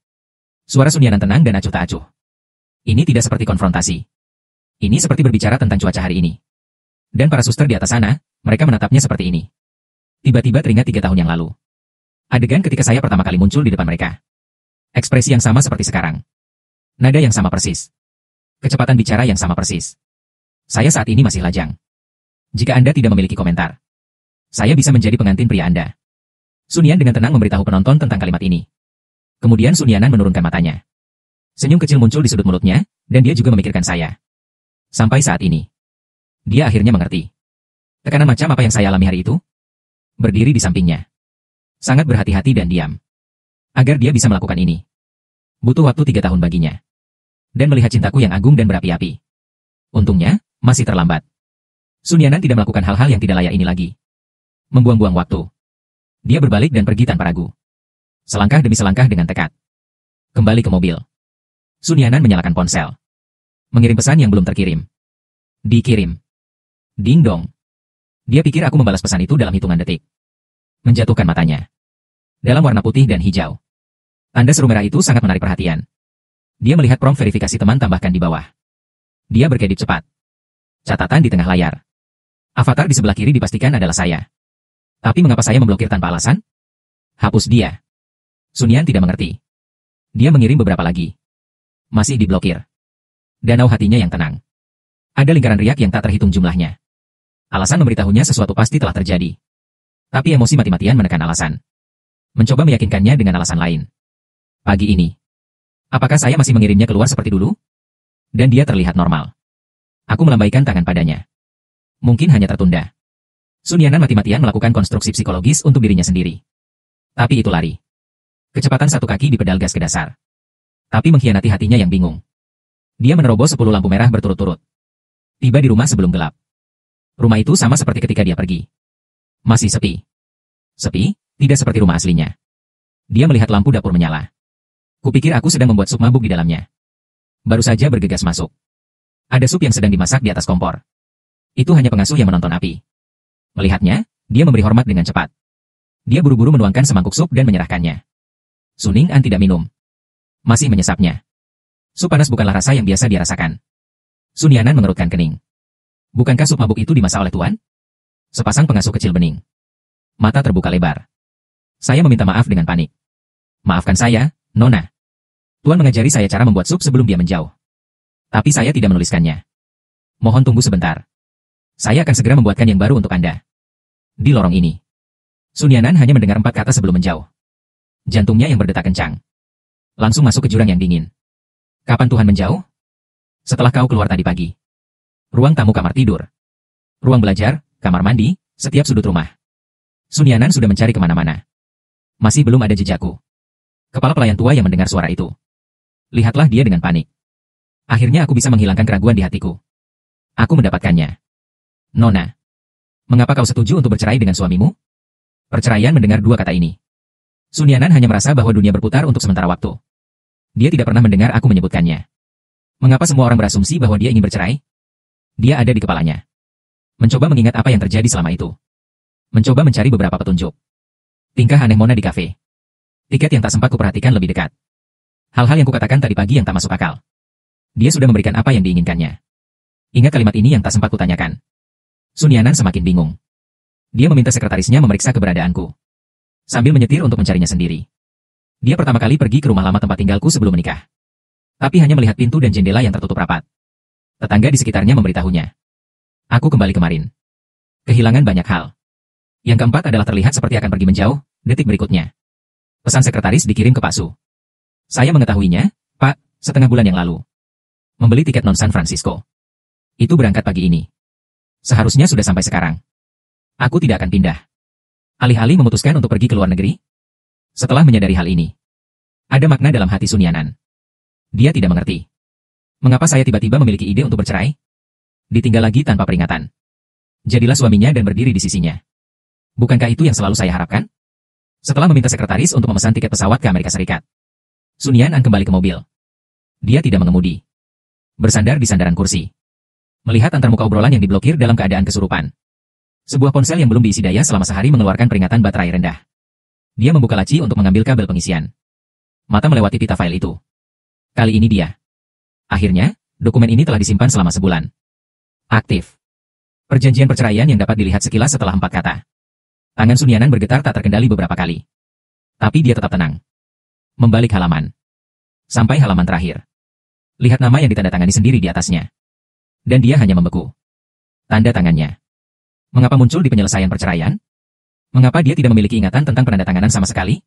Suara Sun Yanan tenang dan acuh tak acuh. Ini tidak seperti konfrontasi. Ini seperti berbicara tentang cuaca hari ini. Dan para suster di atas sana, mereka menatapnya seperti ini. Tiba-tiba teringat 3 tahun yang lalu. Adegan ketika saya pertama kali muncul di depan mereka. Ekspresi yang sama seperti sekarang. Nada yang sama persis. Kecepatan bicara yang sama persis. Saya saat ini masih lajang. Jika Anda tidak memiliki komentar, saya bisa menjadi pengantin pria Anda. Sun Yan dengan tenang memberitahu penonton tentang kalimat ini. Kemudian Sun Yanan menurunkan matanya. Senyum kecil muncul di sudut mulutnya, dan dia juga memikirkan saya. Sampai saat ini, dia akhirnya mengerti. Tekanan macam apa yang saya alami hari itu? Berdiri di sampingnya. Sangat berhati-hati dan diam. Agar dia bisa melakukan ini. Butuh waktu 3 tahun baginya. Dan melihat cintaku yang agung dan berapi-api. Untungnya, masih terlambat. Sun Yanan tidak melakukan hal-hal yang tidak layak ini lagi. Membuang-buang waktu. Dia berbalik dan pergi tanpa ragu. Selangkah demi selangkah dengan tekad. Kembali ke mobil. Sun Yanan menyalakan ponsel. Mengirim pesan yang belum terkirim. Dikirim. Ding dong. Dia pikir aku membalas pesan itu dalam hitungan detik. Menjatuhkan matanya. Dalam warna putih dan hijau. Tanda seru merah itu sangat menarik perhatian. Dia melihat prompt verifikasi teman tambahkan di bawah. Dia berkedip cepat. Catatan di tengah layar. Avatar di sebelah kiri dipastikan adalah saya. Tapi mengapa saya memblokir tanpa alasan? Hapus dia. Sun Yan tidak mengerti. Dia mengirim beberapa lagi. Masih diblokir. Danau hatinya yang tenang. Ada lingkaran riak yang tak terhitung jumlahnya. Alasan memberitahunya sesuatu pasti telah terjadi. Tapi emosi mati-matian menekan alasan. Mencoba meyakinkannya dengan alasan lain. Pagi ini. Apakah saya masih mengirimnya keluar seperti dulu? Dan dia terlihat normal. Aku melambaikan tangan padanya. Mungkin hanya tertunda. Sun Yanan mati-matian melakukan konstruksi psikologis untuk dirinya sendiri. Tapi itu lari. Kecepatan satu kaki di pedal gas ke dasar. Tapi mengkhianati hatinya yang bingung. Dia menerobos 10 lampu merah berturut-turut. Tiba di rumah sebelum gelap. Rumah itu sama seperti ketika dia pergi. Masih sepi. Sepi, tidak seperti rumah aslinya. Dia melihat lampu dapur menyala. Kupikir aku sedang membuat sup mabuk di dalamnya. Baru saja bergegas masuk. Ada sup yang sedang dimasak di atas kompor. Itu hanya pengasuh yang menonton api. Melihatnya, dia memberi hormat dengan cepat. Dia buru-buru menuangkan semangkuk sup dan menyerahkannya. Suning An tidak minum. Masih menyesapnya. Sup panas bukanlah rasa yang biasa dia rasakan. Sun Yanan mengerutkan kening. Bukankah sup mabuk itu dimasak oleh Tuan? Sepasang pengasuh kecil bening. Mata terbuka lebar. Saya meminta maaf dengan panik. Maafkan saya, Nona. Tuan mengajari saya cara membuat sup sebelum dia menjauh. Tapi saya tidak menuliskannya. Mohon tunggu sebentar. Saya akan segera membuatkan yang baru untuk Anda. Di lorong ini. Sun Yanan hanya mendengar 4 kata sebelum menjauh. Jantungnya yang berdetak kencang. Langsung masuk ke jurang yang dingin. Kapan Tuhan menjauh? Setelah kau keluar tadi pagi. Ruang tamu, kamar tidur. Ruang belajar, kamar mandi, setiap sudut rumah. Sun Yanan sudah mencari kemana-mana. Masih belum ada jejakku. Kepala pelayan tua yang mendengar suara itu. Lihatlah dia dengan panik. Akhirnya aku bisa menghilangkan keraguan di hatiku. Aku mendapatkannya. Nona. Mengapa kau setuju untuk bercerai dengan suamimu? Perceraian mendengar 2 kata ini. Sun Yanan hanya merasa bahwa dunia berputar untuk sementara waktu. Dia tidak pernah mendengar aku menyebutkannya. Mengapa semua orang berasumsi bahwa dia ingin bercerai? Dia ada di kepalanya. Mencoba mengingat apa yang terjadi selama itu. Mencoba mencari beberapa petunjuk. Tingkah aneh Mona di kafe. Tiket yang tak sempat kuperhatikan lebih dekat. Hal-hal yang kukatakan tadi pagi yang tak masuk akal. Dia sudah memberikan apa yang diinginkannya. Ingat kalimat ini yang tak sempat kutanyakan. Sun Yanan semakin bingung. Dia meminta sekretarisnya memeriksa keberadaanku. Sambil menyetir untuk mencarinya sendiri. Dia pertama kali pergi ke rumah lama tempat tinggalku sebelum menikah. Tapi hanya melihat pintu dan jendela yang tertutup rapat. Tetangga di sekitarnya memberitahunya. Aku kembali kemarin. Kehilangan banyak hal. Yang keempat adalah terlihat seperti akan pergi menjauh, detik berikutnya. Pesan sekretaris dikirim ke Pak Su. Saya mengetahuinya, Pak, setengah bulan yang lalu. Membeli tiket non San Francisco. Itu berangkat pagi ini. Seharusnya sudah sampai sekarang. Aku tidak akan pindah. Alih-alih memutuskan untuk pergi ke luar negeri. Setelah menyadari hal ini. Ada makna dalam hati Sun Yanan. Dia tidak mengerti. Mengapa saya tiba-tiba memiliki ide untuk bercerai? Ditinggal lagi tanpa peringatan. Jadilah suaminya dan berdiri di sisinya. Bukankah itu yang selalu saya harapkan? Setelah meminta sekretaris untuk memesan tiket pesawat ke Amerika Serikat. Sun Yanan kembali ke mobil. Dia tidak mengemudi. Bersandar di sandaran kursi. Melihat antarmuka obrolan yang diblokir dalam keadaan kesurupan. Sebuah ponsel yang belum diisi daya selama sehari mengeluarkan peringatan baterai rendah. Dia membuka laci untuk mengambil kabel pengisian. Mata melewati pita file itu. Kali ini dia. Akhirnya, dokumen ini telah disimpan selama sebulan. Aktif. Perjanjian perceraian yang dapat dilihat sekilas setelah 4 kata. Tangan Sun Yanan bergetar tak terkendali beberapa kali. Tapi dia tetap tenang. Membalik halaman. Sampai halaman terakhir. Lihat nama yang ditandatangani sendiri di atasnya. Dan dia hanya membeku. Tanda tangannya. Mengapa muncul di penyelesaian perceraian? Mengapa dia tidak memiliki ingatan tentang penandatanganan sama sekali?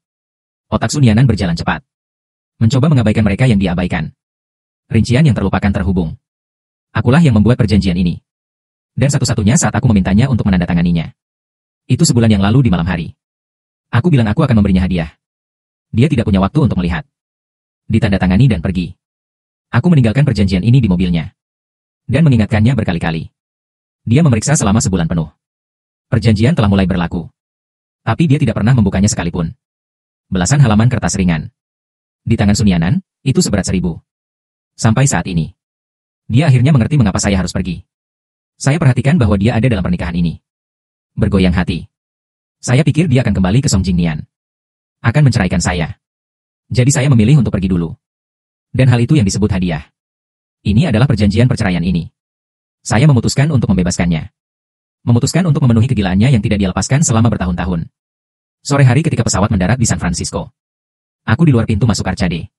Otak Sun Yanan berjalan cepat. Mencoba mengabaikan mereka yang dia abaikan. Rincian yang terlupakan terhubung. Akulah yang membuat perjanjian ini. Dan satu-satunya saat aku memintanya untuk menandatanganinya. Itu sebulan yang lalu di malam hari. Aku bilang aku akan memberinya hadiah. Dia tidak punya waktu untuk melihat. Ditandatangani dan pergi. Aku meninggalkan perjanjian ini di mobilnya. Dan mengingatkannya berkali-kali. Dia memeriksa selama sebulan penuh. Perjanjian telah mulai berlaku. Tapi dia tidak pernah membukanya sekalipun. Belasan halaman kertas ringan. Di tangan Sun Yanan, itu seberat 1000. Sampai saat ini. Dia akhirnya mengerti mengapa saya harus pergi. Saya perhatikan bahwa dia ada dalam pernikahan ini. Bergoyang hati. Saya pikir dia akan kembali ke Song Jingnian. Akan menceraikan saya. Jadi saya memilih untuk pergi dulu. Dan hal itu yang disebut hadiah. Ini adalah perjanjian perceraian ini. Saya memutuskan untuk membebaskannya. Memutuskan untuk memenuhi kegilaannya yang tidak dia lepaskan selama bertahun-tahun. Sore hari ketika pesawat mendarat di San Francisco. Aku di luar pintu masuk Arcade.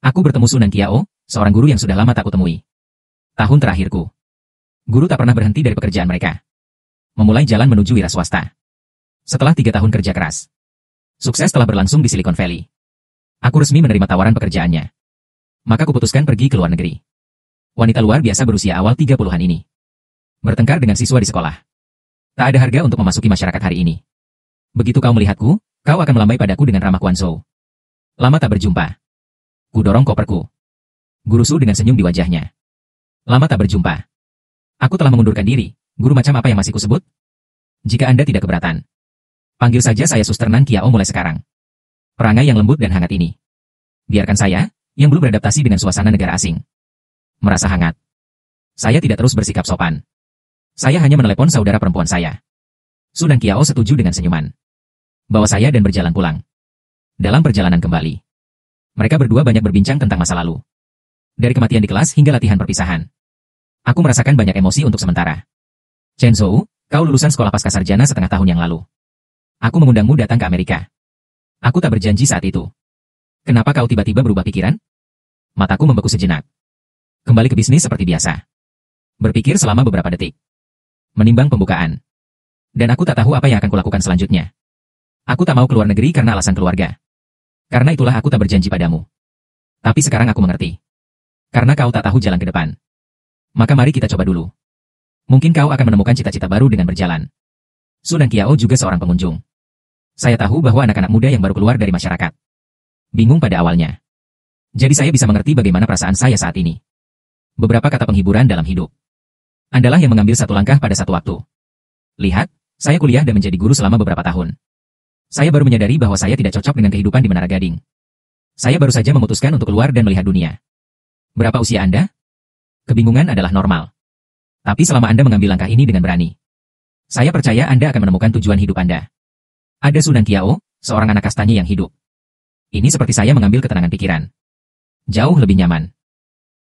Aku bertemu Sunan Kiao, seorang guru yang sudah lama tak kutemui. Tahun terakhirku. Guru tak pernah berhenti dari pekerjaan mereka. Memulai jalan menuju wira swasta. Setelah 3 tahun kerja keras. Sukses telah berlangsung di Silicon Valley. Aku resmi menerima tawaran pekerjaannya. Maka kuputuskan pergi ke luar negeri. Wanita luar biasa berusia awal 30-an ini. Bertengkar dengan siswa di sekolah. Tak ada harga untuk memasuki masyarakat hari ini. Begitu kau melihatku, kau akan melambai padaku dengan ramah Kuan Shou. Lama tak berjumpa. Ku dorong koperku. Guru Su dengan senyum di wajahnya. Lama tak berjumpa. Aku telah mengundurkan diri. Guru macam apa yang masih kusebut? Jika Anda tidak keberatan. Panggil saja saya Suster Nan Kiao mulai sekarang. Perangai yang lembut dan hangat ini. Biarkan saya, yang belum beradaptasi dengan suasana negara asing. Merasa hangat. Saya tidak terus bersikap sopan. Saya hanya menelepon saudara perempuan saya. Sunan Kiao setuju dengan senyuman. Bawa saya dan berjalan pulang. Dalam perjalanan kembali. Mereka berdua banyak berbincang tentang masa lalu. Dari kematian di kelas hingga latihan perpisahan. Aku merasakan banyak emosi untuk sementara. Chen Zhou, kau lulusan sekolah pascasarjana setengah tahun yang lalu. Aku mengundangmu datang ke Amerika. Aku tak berjanji saat itu. Kenapa kau tiba-tiba berubah pikiran? Mataku membeku sejenak. Kembali ke bisnis seperti biasa. Berpikir selama beberapa detik. Menimbang pembukaan. Dan aku tak tahu apa yang akan kulakukan selanjutnya. Aku tak mau keluar negeri karena alasan keluarga. Karena itulah aku tak berjanji padamu. Tapi sekarang aku mengerti. Karena kau tak tahu jalan ke depan. Maka mari kita coba dulu. Mungkin kau akan menemukan cita-cita baru dengan berjalan. Sunan Kiao juga seorang pengunjung. Saya tahu bahwa anak-anak muda yang baru keluar dari masyarakat. Bingung pada awalnya. Jadi saya bisa mengerti bagaimana perasaan saya saat ini. Beberapa kata penghiburan dalam hidup. Andalah yang mengambil satu langkah pada satu waktu. Lihat, saya kuliah dan menjadi guru selama beberapa tahun. Saya baru menyadari bahwa saya tidak cocok dengan kehidupan di Menara Gading. Saya baru saja memutuskan untuk keluar dan melihat dunia. Berapa usia Anda? Kebingungan adalah normal. Tapi selama Anda mengambil langkah ini dengan berani, saya percaya Anda akan menemukan tujuan hidup Anda. Ada Sunan Kiao, seorang anak kastanya yang hidup. Ini seperti saya mengambil ketenangan pikiran. Jauh lebih nyaman.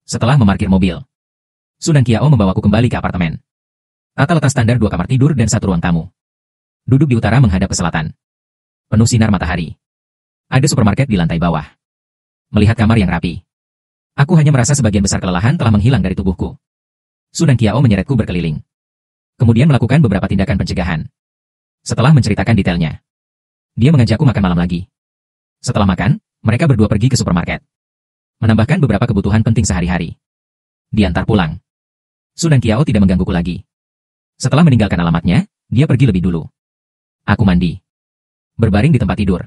Setelah memarkir mobil, Sunan Kiao membawaku kembali ke apartemen. Tata letak standar 2 kamar tidur dan 1 ruang tamu. Duduk di utara menghadap ke selatan. Penuh sinar matahari. Ada supermarket di lantai bawah. Melihat kamar yang rapi, aku hanya merasa sebagian besar kelelahan telah menghilang dari tubuhku. Sunan Kiao menyeretku berkeliling. Kemudian melakukan beberapa tindakan pencegahan. Setelah menceritakan detailnya, dia mengajakku makan malam lagi. Setelah makan, mereka berdua pergi ke supermarket. Menambahkan beberapa kebutuhan penting sehari-hari. Diantar pulang. Sunan Kiao tidak menggangguku lagi. Setelah meninggalkan alamatnya, dia pergi lebih dulu. Aku mandi. Berbaring di tempat tidur.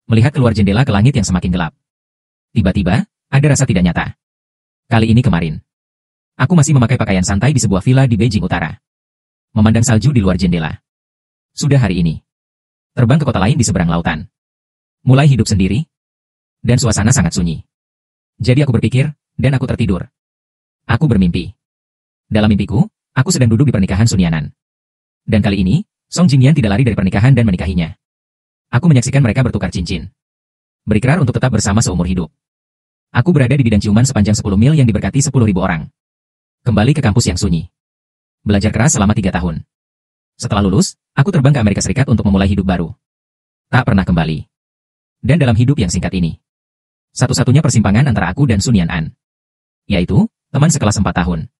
Melihat keluar jendela ke langit yang semakin gelap. Tiba-tiba, ada rasa tidak nyata. Kali ini kemarin. Aku masih memakai pakaian santai di sebuah villa di Beijing Utara. Memandang salju di luar jendela. Sudah hari ini. Terbang ke kota lain di seberang lautan. Mulai hidup sendiri. Dan suasana sangat sunyi. Jadi aku berpikir, dan aku tertidur. Aku bermimpi. Dalam mimpiku, aku sedang duduk di pernikahan Sunyanan. Dan kali ini, Song Jingyan tidak lari dari pernikahan dan menikahinya. Aku menyaksikan mereka bertukar cincin. Berikrar untuk tetap bersama seumur hidup. Aku berada di bidang ciuman sepanjang 10 mil yang diberkati 10.000 orang. Kembali ke kampus yang sunyi. Belajar keras selama 3 tahun. Setelah lulus, aku terbang ke Amerika Serikat untuk memulai hidup baru. Tak pernah kembali. Dan dalam hidup yang singkat ini, satu-satunya persimpangan antara aku dan Sun Yan-an, yaitu teman sekelas 4 tahun.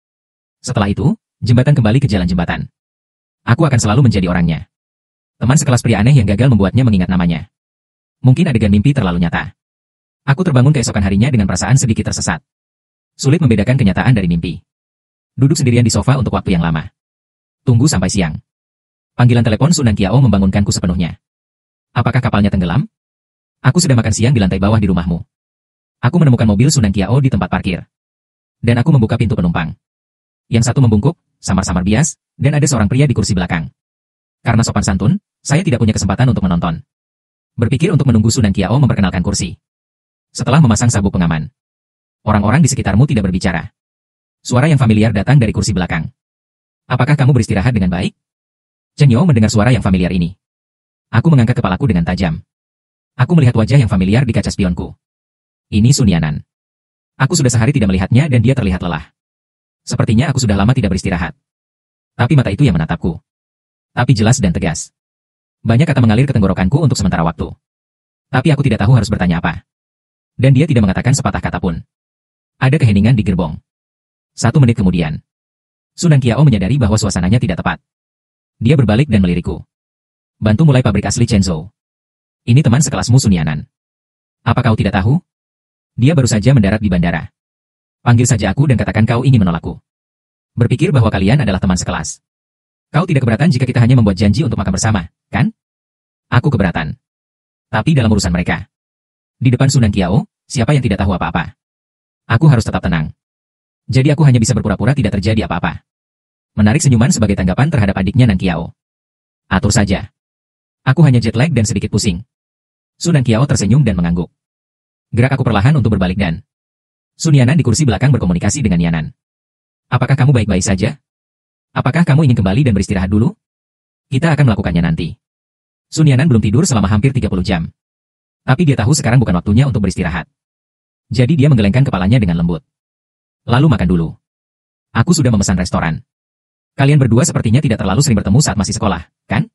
Setelah itu, jembatan kembali ke jalan jembatan. Aku akan selalu menjadi orangnya. Teman sekelas pria aneh yang gagal membuatnya mengingat namanya. Mungkin adegan mimpi terlalu nyata. Aku terbangun keesokan harinya dengan perasaan sedikit tersesat. Sulit membedakan kenyataan dari mimpi. Duduk sendirian di sofa untuk waktu yang lama. Tunggu sampai siang. Panggilan telepon Sunan Kiao membangunkanku sepenuhnya. Apakah kapalnya tenggelam? Aku sedang makan siang di lantai bawah di rumahmu. Aku menemukan mobil Sunan Kiao di tempat parkir. Dan aku membuka pintu penumpang. Yang satu membungkuk, samar-samar bias, dan ada seorang pria di kursi belakang. Karena sopan santun, saya tidak punya kesempatan untuk menonton. Berpikir untuk menunggu Sunan Kiao memperkenalkan kursi. Setelah memasang sabuk pengaman, orang-orang di sekitarmu tidak berbicara. Suara yang familiar datang dari kursi belakang. Apakah kamu beristirahat dengan baik? Chen Yo mendengar suara yang familiar ini. Aku mengangkat kepalaku dengan tajam. Aku melihat wajah yang familiar di kaca spionku. Ini Sun Yanan. Aku sudah sehari tidak melihatnya dan dia terlihat lelah. Sepertinya aku sudah lama tidak beristirahat. Tapi mata itu yang menatapku. Tapi jelas dan tegas. Banyak kata mengalir ke tenggorokanku untuk sementara waktu. Tapi aku tidak tahu harus bertanya apa. Dan dia tidak mengatakan sepatah kata pun. Ada keheningan di gerbong. 1 menit kemudian. Sunan Qiao menyadari bahwa suasananya tidak tepat. Dia berbalik dan melirikku. Bantu mulai pabrik asli Chenzhou. Ini teman sekelasmu Sun Yanan. Apa kau tidak tahu? Dia baru saja mendarat di bandara. Panggil saja aku dan katakan kau ingin menolakku. Berpikir bahwa kalian adalah teman sekelas. Kau tidak keberatan jika kita hanya membuat janji untuk makan bersama, kan? Aku keberatan. Tapi dalam urusan mereka. Di depan Sunan Qiao, siapa yang tidak tahu apa-apa? Aku harus tetap tenang. Jadi aku hanya bisa berpura-pura tidak terjadi apa-apa. Menarik senyuman sebagai tanggapan terhadap adiknya Nan Qiao. Atur saja. Aku hanya jet lag dan sedikit pusing. Sunan Qiao tersenyum dan mengangguk. Gerak aku perlahan untuk berbalik dan Sun Yanan di kursi belakang berkomunikasi dengan Yanan. Apakah kamu baik-baik saja? Apakah kamu ingin kembali dan beristirahat dulu? Kita akan melakukannya nanti. Sun Yanan belum tidur selama hampir 30 jam. Tapi dia tahu sekarang bukan waktunya untuk beristirahat. Jadi dia menggelengkan kepalanya dengan lembut. Lalu makan dulu. Aku sudah memesan restoran. Kalian berdua sepertinya tidak terlalu sering bertemu saat masih sekolah, kan?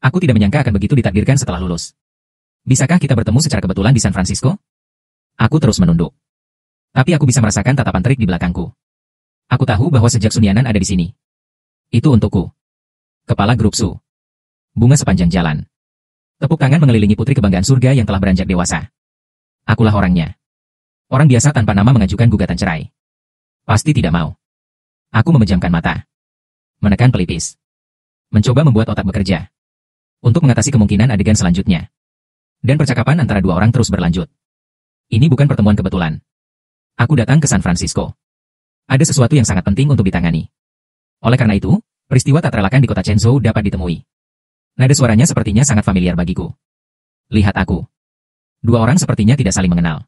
Aku tidak menyangka akan begitu ditakdirkan setelah lulus. Bisakah kita bertemu secara kebetulan di San Francisco? Aku terus menunduk. Tapi aku bisa merasakan tatapan terik di belakangku. Aku tahu bahwa sejak Sun Yanan ada di sini. Itu untukku. Kepala grup Su. Bunga sepanjang jalan. Tepuk tangan mengelilingi putri kebanggaan surga yang telah beranjak dewasa. Akulah orangnya. Orang biasa tanpa nama mengajukan gugatan cerai. Pasti tidak mau. Aku memejamkan mata. Menekan pelipis. Mencoba membuat otak bekerja. Untuk mengatasi kemungkinan adegan selanjutnya. Dan percakapan antara dua orang terus berlanjut. Ini bukan pertemuan kebetulan. Aku datang ke San Francisco. Ada sesuatu yang sangat penting untuk ditangani. Oleh karena itu, peristiwa tak terelakkan di kota Chenzhou dapat ditemui. Nada suaranya sepertinya sangat familiar bagiku. Lihat aku. Dua orang sepertinya tidak saling mengenal.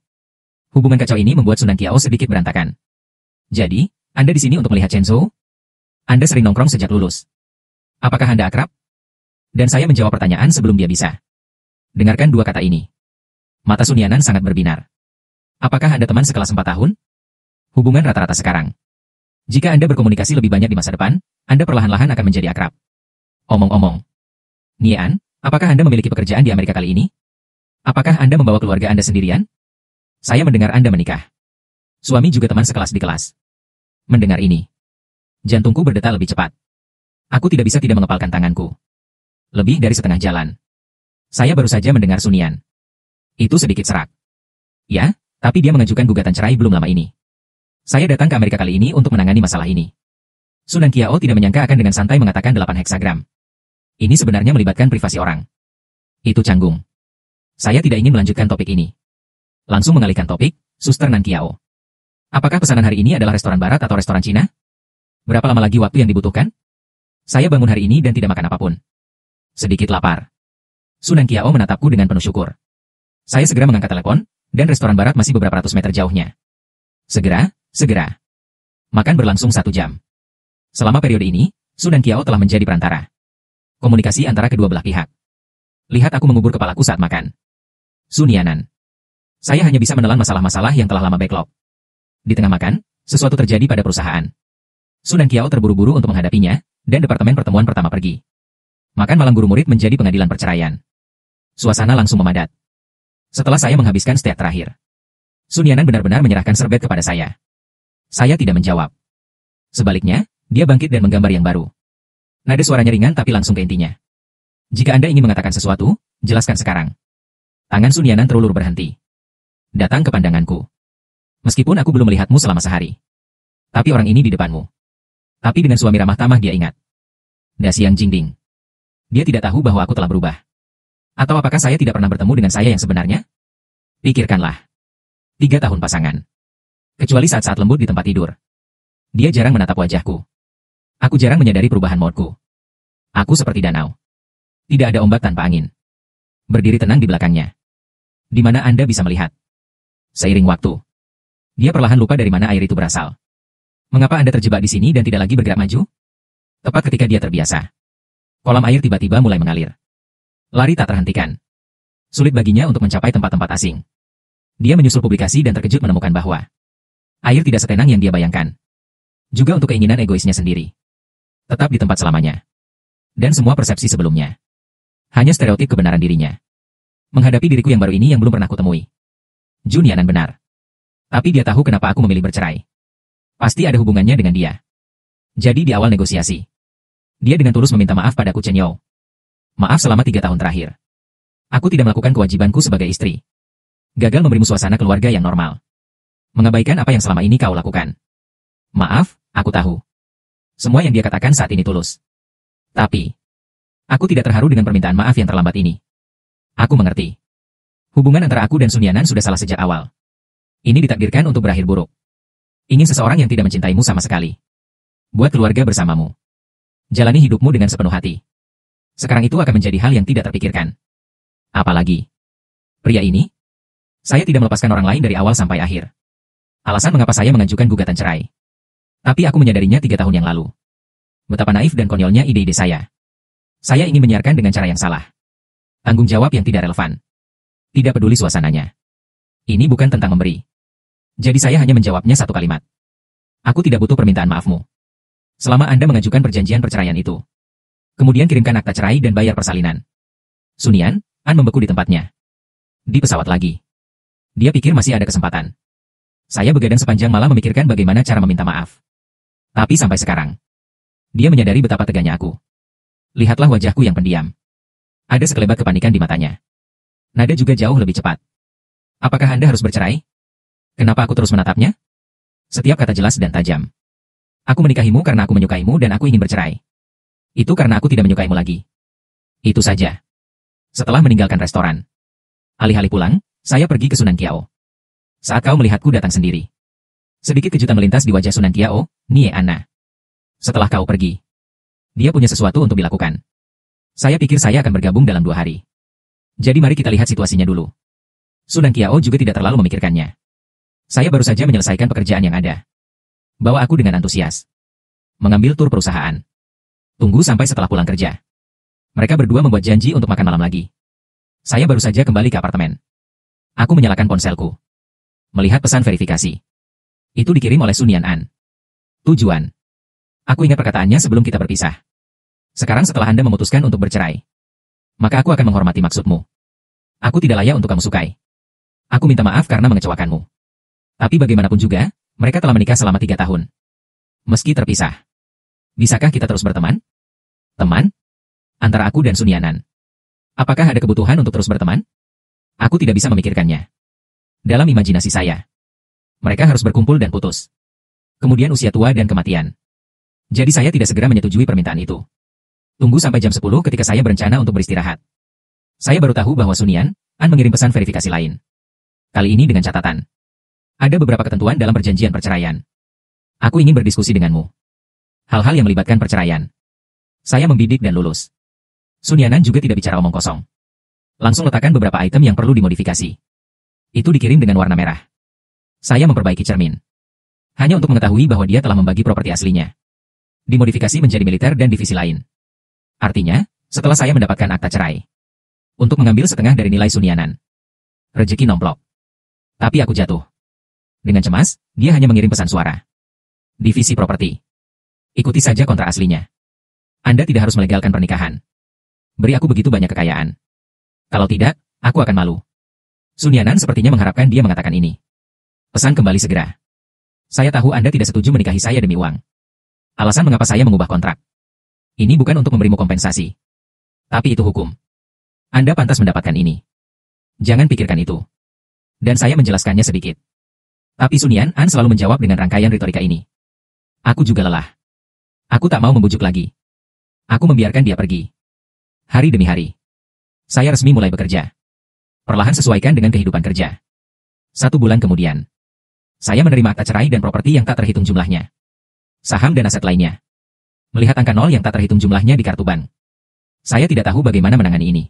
Hubungan kacau ini membuat Sunan Qiao sedikit berantakan. Jadi, Anda di sini untuk melihat Chenzhou? Anda sering nongkrong sejak lulus. Apakah Anda akrab? Dan saya menjawab pertanyaan sebelum dia bisa. Dengarkan dua kata ini. Mata Sun Yanan sangat berbinar. Apakah Anda teman sekelas 4 tahun? Hubungan rata-rata sekarang. Jika Anda berkomunikasi lebih banyak di masa depan, Anda perlahan-lahan akan menjadi akrab. Omong-omong. Nian, apakah Anda memiliki pekerjaan di Amerika kali ini? Apakah Anda membawa keluarga Anda sendirian? Saya mendengar Anda menikah. Suami juga teman sekelas di kelas. Mendengar ini. Jantungku berdetak lebih cepat. Aku tidak bisa tidak mengepalkan tanganku. Lebih dari setengah jalan. Saya baru saja mendengar Sun Yan. Itu sedikit serak. Ya, tapi dia mengajukan gugatan cerai belum lama ini. Saya datang ke Amerika kali ini untuk menangani masalah ini. Sunan Qiao tidak menyangka akan dengan santai mengatakan 8 heksagram. Ini sebenarnya melibatkan privasi orang. Itu canggung. Saya tidak ingin melanjutkan topik ini. Langsung mengalihkan topik, Suster Nan Qiao. Apakah pesanan hari ini adalah restoran barat atau restoran Cina? Berapa lama lagi waktu yang dibutuhkan? Saya bangun hari ini dan tidak makan apapun. Sedikit lapar. Sunan Qiao menatapku dengan penuh syukur. Saya segera mengangkat telepon, dan restoran barat masih beberapa ratus meter jauhnya. Segera. Makan berlangsung 1 jam. Selama periode ini, Sunan Qiao telah menjadi perantara. Komunikasi antara kedua belah pihak. Lihat aku mengubur kepalaku saat makan. Sun Yanan. Saya hanya bisa menelan masalah-masalah yang telah lama backlog. Di tengah makan, sesuatu terjadi pada perusahaan. Sunan Qiao terburu-buru untuk menghadapinya, dan departemen pertemuan pertama pergi. Makan malam guru murid menjadi pengadilan perceraian. Suasana langsung memadat. Setelah saya menghabiskan steak terakhir, Sun Yanan benar-benar menyerahkan serbet kepada saya. Saya tidak menjawab. Sebaliknya, dia bangkit dan menggambar yang baru. Nada suaranya ringan tapi langsung ke intinya. Jika Anda ingin mengatakan sesuatu, jelaskan sekarang. Tangan Sun Yanan terulur berhenti. Datang ke pandanganku. Meskipun aku belum melihatmu selama sehari. Tapi orang ini di depanmu. Tapi dengan suami ramah tamah dia ingat. Daxiang Jingding. Dia tidak tahu bahwa aku telah berubah. Atau apakah saya tidak pernah bertemu dengan saya yang sebenarnya? Pikirkanlah. 3 tahun pasangan. Kecuali saat-saat lembut di tempat tidur. Dia jarang menatap wajahku. Aku jarang menyadari perubahan moodku. Aku seperti danau. Tidak ada ombak tanpa angin. Berdiri tenang di belakangnya. Di mana Anda bisa melihat. Seiring waktu. Dia perlahan lupa dari mana air itu berasal. Mengapa Anda terjebak di sini dan tidak lagi bergerak maju? Tepat ketika dia terbiasa. Kolam air tiba-tiba mulai mengalir. Lari tak terhentikan. Sulit baginya untuk mencapai tempat-tempat asing. Dia menyusul publikasi dan terkejut menemukan bahwa Air tidak setenang yang dia bayangkan. Juga untuk keinginan egoisnya sendiri. Tetap di tempat selamanya. Dan semua persepsi sebelumnya. Hanya stereotip kebenaran dirinya. Menghadapi diriku yang baru ini yang belum pernah kutemui. Jun Yanan benar. Tapi dia tahu kenapa aku memilih bercerai. Pasti ada hubungannya dengan dia. Jadi di awal negosiasi, dia dengan tulus meminta maaf padaku Chen Yao. Maaf selama 3 tahun terakhir. Aku tidak melakukan kewajibanku sebagai istri. Gagal memberimu suasana keluarga yang normal. Mengabaikan apa yang selama ini kau lakukan. Maaf, aku tahu. Semua yang dia katakan saat ini tulus. Tapi, aku tidak terharu dengan permintaan maaf yang terlambat ini. Aku mengerti. Hubungan antara aku dan Sun Yanan sudah salah sejak awal. Ini ditakdirkan untuk berakhir buruk. Ingin seseorang yang tidak mencintaimu sama sekali. Buat keluarga bersamamu. Jalani hidupmu dengan sepenuh hati. Sekarang itu akan menjadi hal yang tidak terpikirkan. Apalagi, pria ini, saya tidak melepaskan orang lain dari awal sampai akhir. Alasan mengapa saya mengajukan gugatan cerai. Tapi aku menyadarinya 3 tahun yang lalu. Betapa naif dan konyolnya ide-ide saya. Saya ingin menyiarkan dengan cara yang salah. Tanggung jawab yang tidak relevan. Tidak peduli suasananya. Ini bukan tentang memberi. Jadi saya hanya menjawabnya satu kalimat. Aku tidak butuh permintaan maafmu. Selama Anda mengajukan perjanjian perceraian itu. Kemudian kirimkan akta cerai dan bayar persalinan. Sun Yan, An membeku di tempatnya. Di pesawat lagi. Dia pikir masih ada kesempatan. Saya begadang sepanjang malam memikirkan bagaimana cara meminta maaf. Tapi sampai sekarang, dia menyadari betapa teganya aku. Lihatlah wajahku yang pendiam. Ada sekelebat kepanikan di matanya. Nada juga jauh lebih cepat. Apakah Anda harus bercerai? Kenapa aku terus menatapnya? Setiap kata jelas dan tajam. Aku menikahimu karena aku menyukaimu dan aku ingin bercerai. Itu karena aku tidak menyukaimu lagi. Itu saja. Setelah meninggalkan restoran. Alih-alih pulang, saya pergi ke Sunan Kiao. Saat kau melihatku datang sendiri. Sedikit kejutan melintas di wajah Sunan Kiao, Nie Anna. Setelah kau pergi. Dia punya sesuatu untuk dilakukan. Saya pikir saya akan bergabung dalam 2 hari. Jadi mari kita lihat situasinya dulu. Sunan Kiao juga tidak terlalu memikirkannya. Saya baru saja menyelesaikan pekerjaan yang ada. Bawa aku dengan antusias. Mengambil tur perusahaan. Tunggu sampai setelah pulang kerja. Mereka berdua membuat janji untuk makan malam lagi. Saya baru saja kembali ke apartemen. Aku menyalakan ponselku. Melihat pesan verifikasi. Itu dikirim oleh Sun Yan An. Tujuan. Aku ingat perkataannya sebelum kita berpisah. Sekarang setelah Anda memutuskan untuk bercerai. Maka aku akan menghormati maksudmu. Aku tidak layak untuk kamu sukai. Aku minta maaf karena mengecewakanmu. Tapi bagaimanapun juga, mereka telah menikah selama 3 tahun. Meski terpisah. Bisakah kita terus berteman? Teman? Antara aku dan Sun Yanan. Apakah ada kebutuhan untuk terus berteman? Aku tidak bisa memikirkannya. Dalam imajinasi saya, mereka harus berkumpul dan putus. Kemudian usia tua dan kematian. Jadi saya tidak segera menyetujui permintaan itu. Tunggu sampai jam 10 ketika saya berencana untuk beristirahat. Saya baru tahu bahwa Sun Yan An mengirim pesan verifikasi lain. Kali ini dengan catatan. Ada beberapa ketentuan dalam perjanjian perceraian. Aku ingin berdiskusi denganmu. Hal-hal yang melibatkan perceraian. Saya membidik dan lulus. Sun Yan An juga tidak bicara omong kosong. Langsung letakkan beberapa item yang perlu dimodifikasi. Itu dikirim dengan warna merah. Saya memperbaiki cermin. Hanya untuk mengetahui bahwa dia telah membagi properti aslinya. Dimodifikasi menjadi militer dan divisi lain. Artinya, setelah saya mendapatkan akta cerai. Untuk mengambil setengah dari nilai Sun Yan An. Rezeki nomplok. Tapi aku jatuh. Dengan cemas, dia hanya mengirim pesan suara. Divisi properti. Ikuti saja kontrak aslinya. Anda tidak harus melegalkan pernikahan. Beri aku begitu banyak kekayaan. Kalau tidak, aku akan malu. Sun Yan An sepertinya mengharapkan dia mengatakan ini. Pesan kembali segera. Saya tahu Anda tidak setuju menikahi saya demi uang. Alasan mengapa saya mengubah kontrak. Ini bukan untuk memberimu kompensasi. Tapi itu hukum. Anda pantas mendapatkan ini. Jangan pikirkan itu. Dan saya menjelaskannya sedikit. Tapi Sun Yan An selalu menjawab dengan rangkaian retorika ini. Aku juga lelah. Aku tak mau membujuk lagi. Aku membiarkan dia pergi. Hari demi hari. Saya resmi mulai bekerja. Perlahan sesuaikan dengan kehidupan kerja. 1 bulan kemudian. Saya menerima akta cerai dan properti yang tak terhitung jumlahnya. Saham dan aset lainnya. Melihat angka 0 yang tak terhitung jumlahnya di kartu bank. Saya tidak tahu bagaimana menangani ini.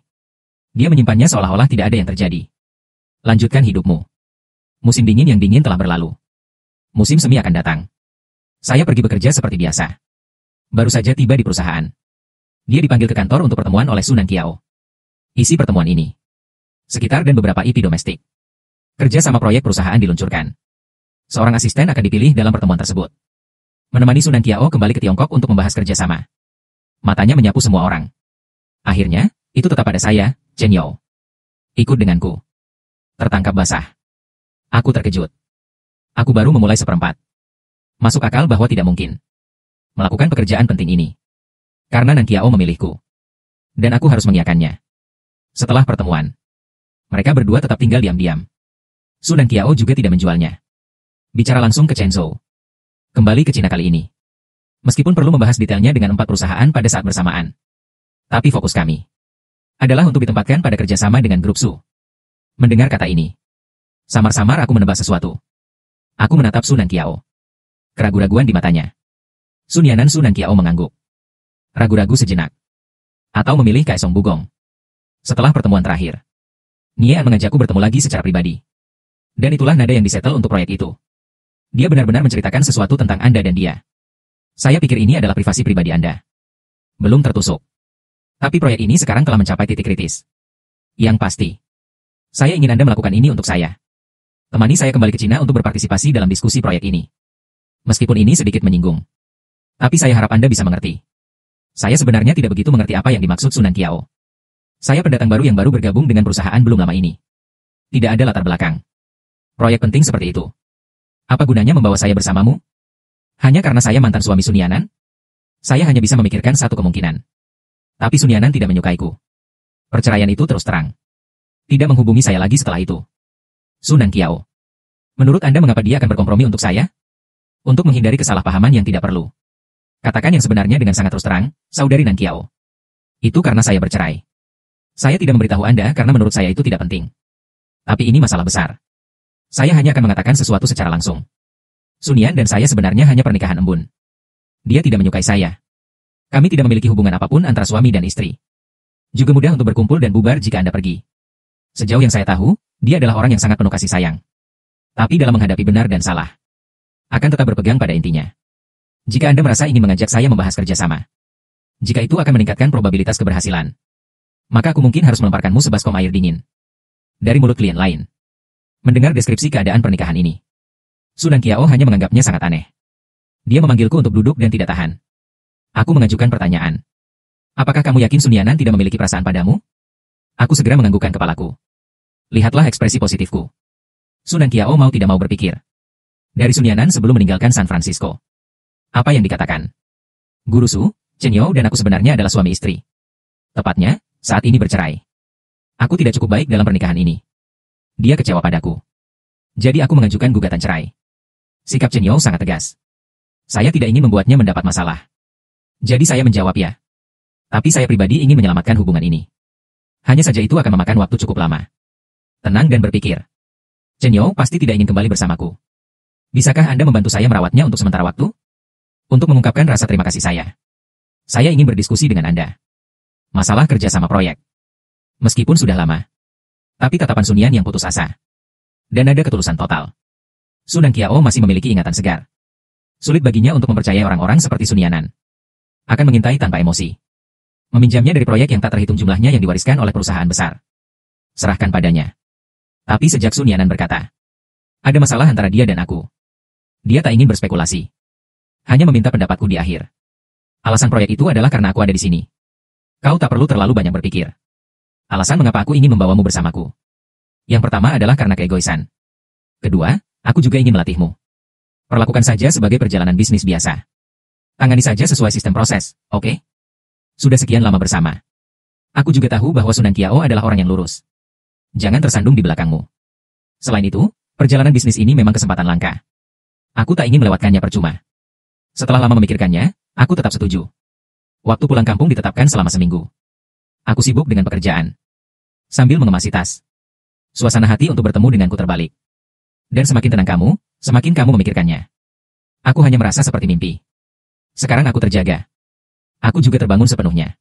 Dia menyimpannya seolah-olah tidak ada yang terjadi. Lanjutkan hidupmu. Musim dingin yang dingin telah berlalu. Musim semi akan datang. Saya pergi bekerja seperti biasa. Baru saja tiba di perusahaan. Dia dipanggil ke kantor untuk pertemuan oleh Sunan Kiao. Isi pertemuan ini. Sekitar dan beberapa IP domestik. Kerja sama proyek perusahaan diluncurkan. Seorang asisten akan dipilih dalam pertemuan tersebut. Menemani Sunan Kiao kembali ke Tiongkok untuk membahas kerjasama. Matanya menyapu semua orang. Akhirnya, itu tetap pada saya, Chen Yao. Ikut denganku. Tertangkap basah. Aku terkejut. Aku baru memulai seperempat. Masuk akal bahwa tidak mungkin melakukan pekerjaan penting ini. Karena Nan Kiao memilihku. Dan aku harus mengiyakannya. Setelah pertemuan, mereka berdua tetap tinggal diam-diam. Sunan Kiao juga tidak menjualnya. Bicara langsung ke Chen Zhou. Kembali ke Cina kali ini. Meskipun perlu membahas detailnya dengan 4 perusahaan pada saat bersamaan. Tapi fokus kami adalah untuk ditempatkan pada kerjasama dengan grup Su. Mendengar kata ini, samar-samar aku menebak sesuatu. Aku menatap Sunan Kiao. Keraguan-raguan di matanya. Sun Yanan Sunan Kiao mengangguk. Ragu-ragu sejenak. Atau memilih Kaisong Bugong. Setelah pertemuan terakhir, Nie An mengajakku bertemu lagi secara pribadi. Dan itulah nada yang disetel untuk proyek itu. Dia benar-benar menceritakan sesuatu tentang Anda dan dia. Saya pikir ini adalah privasi pribadi Anda. Belum tertusuk. Tapi proyek ini sekarang telah mencapai titik kritis. Yang pasti, saya ingin Anda melakukan ini untuk saya. Temani saya kembali ke Cina untuk berpartisipasi dalam diskusi proyek ini. Meskipun ini sedikit menyinggung. Tapi saya harap Anda bisa mengerti. Saya sebenarnya tidak begitu mengerti apa yang dimaksud Sunan Kiao. Saya pendatang baru yang baru bergabung dengan perusahaan belum lama ini. Tidak ada latar belakang. Proyek penting seperti itu. Apa gunanya membawa saya bersamamu? Hanya karena saya mantan suami Sun Yanan? Saya hanya bisa memikirkan satu kemungkinan. Tapi Sun Yanan tidak menyukaiku. Perceraian itu terus terang. Tidak menghubungi saya lagi setelah itu. Sunan Kiao. Menurut Anda mengapa dia akan berkompromi untuk saya? Untuk menghindari kesalahpahaman yang tidak perlu. Katakan yang sebenarnya dengan sangat terus terang, saudari Nan Kiao. Itu karena saya bercerai. Saya tidak memberitahu Anda karena menurut saya itu tidak penting. Tapi ini masalah besar. Saya hanya akan mengatakan sesuatu secara langsung. Sun Yan dan saya sebenarnya hanya pernikahan embun. Dia tidak menyukai saya. Kami tidak memiliki hubungan apapun antara suami dan istri. Juga mudah untuk berkumpul dan bubar jika Anda pergi. Sejauh yang saya tahu, dia adalah orang yang sangat penuh kasih sayang. Tapi dalam menghadapi benar dan salah, akan tetap berpegang pada intinya. Jika Anda merasa ingin mengajak saya membahas kerjasama, jika itu akan meningkatkan probabilitas keberhasilan, maka aku mungkin harus melemparkanmu sebaskom air dingin. Dari mulut klien lain. Mendengar deskripsi keadaan pernikahan ini, Sunan Kiao hanya menganggapnya sangat aneh. Dia memanggilku untuk duduk dan tidak tahan. Aku mengajukan pertanyaan. Apakah kamu yakin Sun Yanan tidak memiliki perasaan padamu? Aku segera menganggukkan kepalaku. Lihatlah ekspresi positifku. Sunan Kiao mau tidak mau berpikir. Dari Sun Yanan sebelum meninggalkan San Francisco. Apa yang dikatakan? Guru Su, Chen Yao dan aku sebenarnya adalah suami istri. Tepatnya, saat ini bercerai. Aku tidak cukup baik dalam pernikahan ini. Dia kecewa padaku. Jadi aku mengajukan gugatan cerai. Sikap Chen Yao sangat tegas. Saya tidak ingin membuatnya mendapat masalah. Jadi saya menjawab ya. Tapi saya pribadi ingin menyelamatkan hubungan ini. Hanya saja itu akan memakan waktu cukup lama. Tenang dan berpikir. Chen Yao pasti tidak ingin kembali bersamaku. Bisakah Anda membantu saya merawatnya untuk sementara waktu? Untuk mengungkapkan rasa terima kasih saya. Saya ingin berdiskusi dengan Anda. Masalah kerjasama proyek. Meskipun sudah lama. Tapi tatapan Sun Yan yang putus asa. Dan ada ketulusan total. Sunan Kiao masih memiliki ingatan segar. Sulit baginya untuk mempercayai orang-orang seperti Sun Yanan. Akan mengintai tanpa emosi. Meminjamnya dari proyek yang tak terhitung jumlahnya yang diwariskan oleh perusahaan besar. Serahkan padanya. Tapi sejak Sun Yanan berkata, ada masalah antara dia dan aku. Dia tak ingin berspekulasi. Hanya meminta pendapatku di akhir. Alasan proyek itu adalah karena aku ada di sini. Kau tak perlu terlalu banyak berpikir. Alasan mengapa aku ingin membawamu bersamaku. Yang pertama adalah karena keegoisan. Kedua, aku juga ingin melatihmu. Perlakukan saja sebagai perjalanan bisnis biasa. Tangani saja sesuai sistem proses, oke? Sudah sekian lama bersama. Aku juga tahu bahwa Sunan Kiao adalah orang yang lurus. Jangan tersandung di belakangmu. Selain itu, perjalanan bisnis ini memang kesempatan langka. Aku tak ingin melewatkannya percuma. Setelah lama memikirkannya, aku tetap setuju. Waktu pulang kampung ditetapkan selama seminggu. Aku sibuk dengan pekerjaan. Sambil mengemasi tas. Suasana hati untuk bertemu denganku terbalik. Dan semakin tenang kamu, semakin kamu memikirkannya. Aku hanya merasa seperti mimpi. Sekarang aku terjaga. Aku juga terbangun sepenuhnya.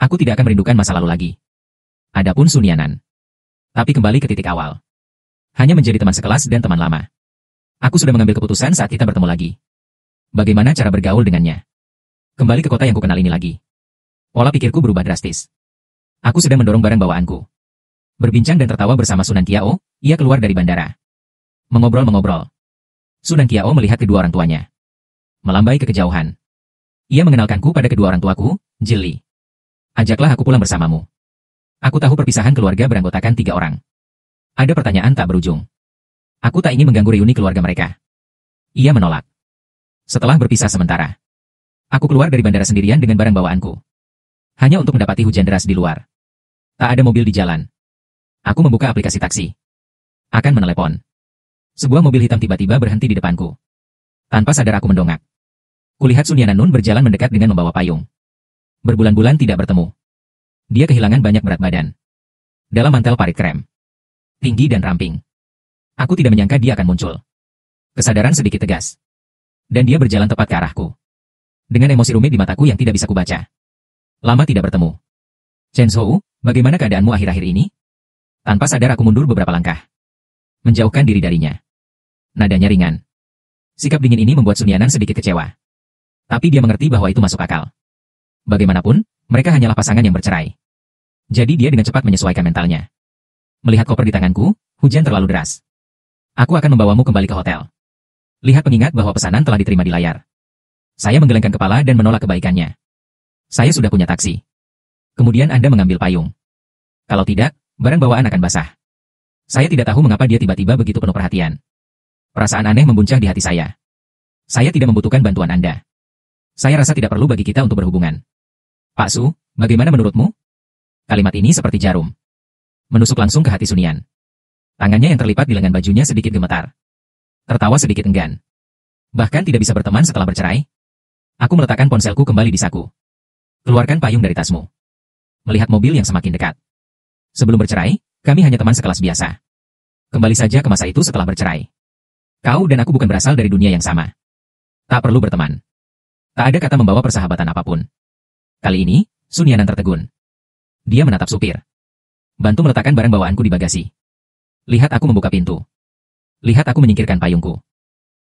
Aku tidak akan merindukan masa lalu lagi. Adapun Sun Yanan. Tapi kembali ke titik awal. Hanya menjadi teman sekelas dan teman lama. Aku sudah mengambil keputusan saat kita bertemu lagi. Bagaimana cara bergaul dengannya? Kembali ke kota yang kukenal ini lagi. Pola pikirku berubah drastis. Aku sedang mendorong barang bawaanku. Berbincang dan tertawa bersama Sunan Kiao, ia keluar dari bandara. Mengobrol-mengobrol. Sunan Qiao melihat kedua orang tuanya. Melambai ke kejauhan. Ia mengenalkanku pada kedua orang tuaku, Jili. Ajaklah aku pulang bersamamu. Aku tahu perpisahan keluarga beranggotakan 3 orang. Ada pertanyaan tak berujung. Aku tak ingin mengganggu reuni keluarga mereka. Ia menolak. Setelah berpisah sementara, aku keluar dari bandara sendirian dengan barang bawaanku. Hanya untuk mendapati hujan deras di luar. Tak ada mobil di jalan. Aku membuka aplikasi taksi. Akan menelepon. Sebuah mobil hitam tiba-tiba berhenti di depanku. Tanpa sadar aku mendongak. Kulihat Sun Yanannun berjalan mendekat dengan membawa payung. Berbulan-bulan tidak bertemu. Dia kehilangan banyak berat badan. Dalam mantel parit krem. Tinggi dan ramping. Aku tidak menyangka dia akan muncul. Kesadaran sedikit tegas. Dan dia berjalan tepat ke arahku. Dengan emosi rumit di mataku yang tidak bisa kubaca. Lama tidak bertemu. Chen Zhou, bagaimana keadaanmu akhir-akhir ini? Tanpa sadar aku mundur beberapa langkah. Menjauhkan diri darinya. Nadanya ringan. Sikap dingin ini membuat Sun Yanan sedikit kecewa. Tapi dia mengerti bahwa itu masuk akal. Bagaimanapun, mereka hanyalah pasangan yang bercerai. Jadi dia dengan cepat menyesuaikan mentalnya. Melihat koper di tanganku, hujan terlalu deras. Aku akan membawamu kembali ke hotel. Lihat pengingat bahwa pesanan telah diterima di layar. Saya menggelengkan kepala dan menolak kebaikannya. Saya sudah punya taksi. Kemudian Anda mengambil payung. Kalau tidak, barang bawaan akan basah. Saya tidak tahu mengapa dia tiba-tiba begitu penuh perhatian. Perasaan aneh membuncah di hati saya. Saya tidak membutuhkan bantuan Anda. Saya rasa tidak perlu bagi kita untuk berhubungan. Pak Su, bagaimana menurutmu? Kalimat ini seperti jarum. Menusuk langsung ke hati Sunian. Tangannya yang terlipat di lengan bajunya sedikit gemetar. Tertawa sedikit enggan. Bahkan tidak bisa berteman setelah bercerai. Aku meletakkan ponselku kembali di saku. Keluarkan payung dari tasmu. Melihat mobil yang semakin dekat. Sebelum bercerai, kami hanya teman sekelas biasa. Kembali saja ke masa itu setelah bercerai. Kau dan aku bukan berasal dari dunia yang sama. Tak perlu berteman. Tak ada kata membawa persahabatan apapun. Kali ini, Sun Yanan tertegun. Dia menatap supir. Bantu meletakkan barang bawaanku di bagasi. Lihat aku membuka pintu. Lihat aku menyingkirkan payungku.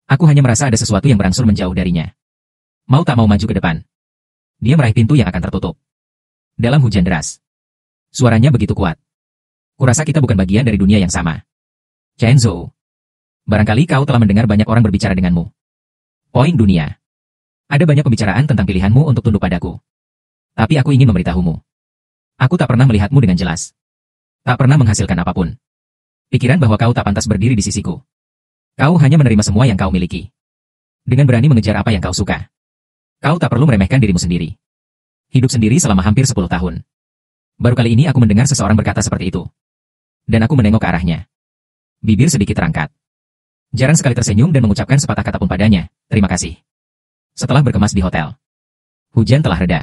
Aku hanya merasa ada sesuatu yang berangsur menjauh darinya. Mau tak mau maju ke depan. Dia meraih pintu yang akan tertutup. Dalam hujan deras. Suaranya begitu kuat. Kurasa kita bukan bagian dari dunia yang sama. Chen Zhou. Barangkali kau telah mendengar banyak orang berbicara denganmu. Poin dunia. Ada banyak pembicaraan tentang pilihanmu untuk tunduk padaku. Tapi aku ingin memberitahumu. Aku tak pernah melihatmu dengan jelas. Tak pernah menghasilkan apapun. Pikiran bahwa kau tak pantas berdiri di sisiku. Kau hanya menerima semua yang kau miliki. Dengan berani mengejar apa yang kau suka. Kau tak perlu meremehkan dirimu sendiri. Hidup sendiri selama hampir 10 tahun. Baru kali ini aku mendengar seseorang berkata seperti itu. Dan aku menengok ke arahnya. Bibir sedikit terangkat. Jarang sekali tersenyum dan mengucapkan sepatah kata pun padanya, terima kasih. Setelah berkemas di hotel. Hujan telah reda.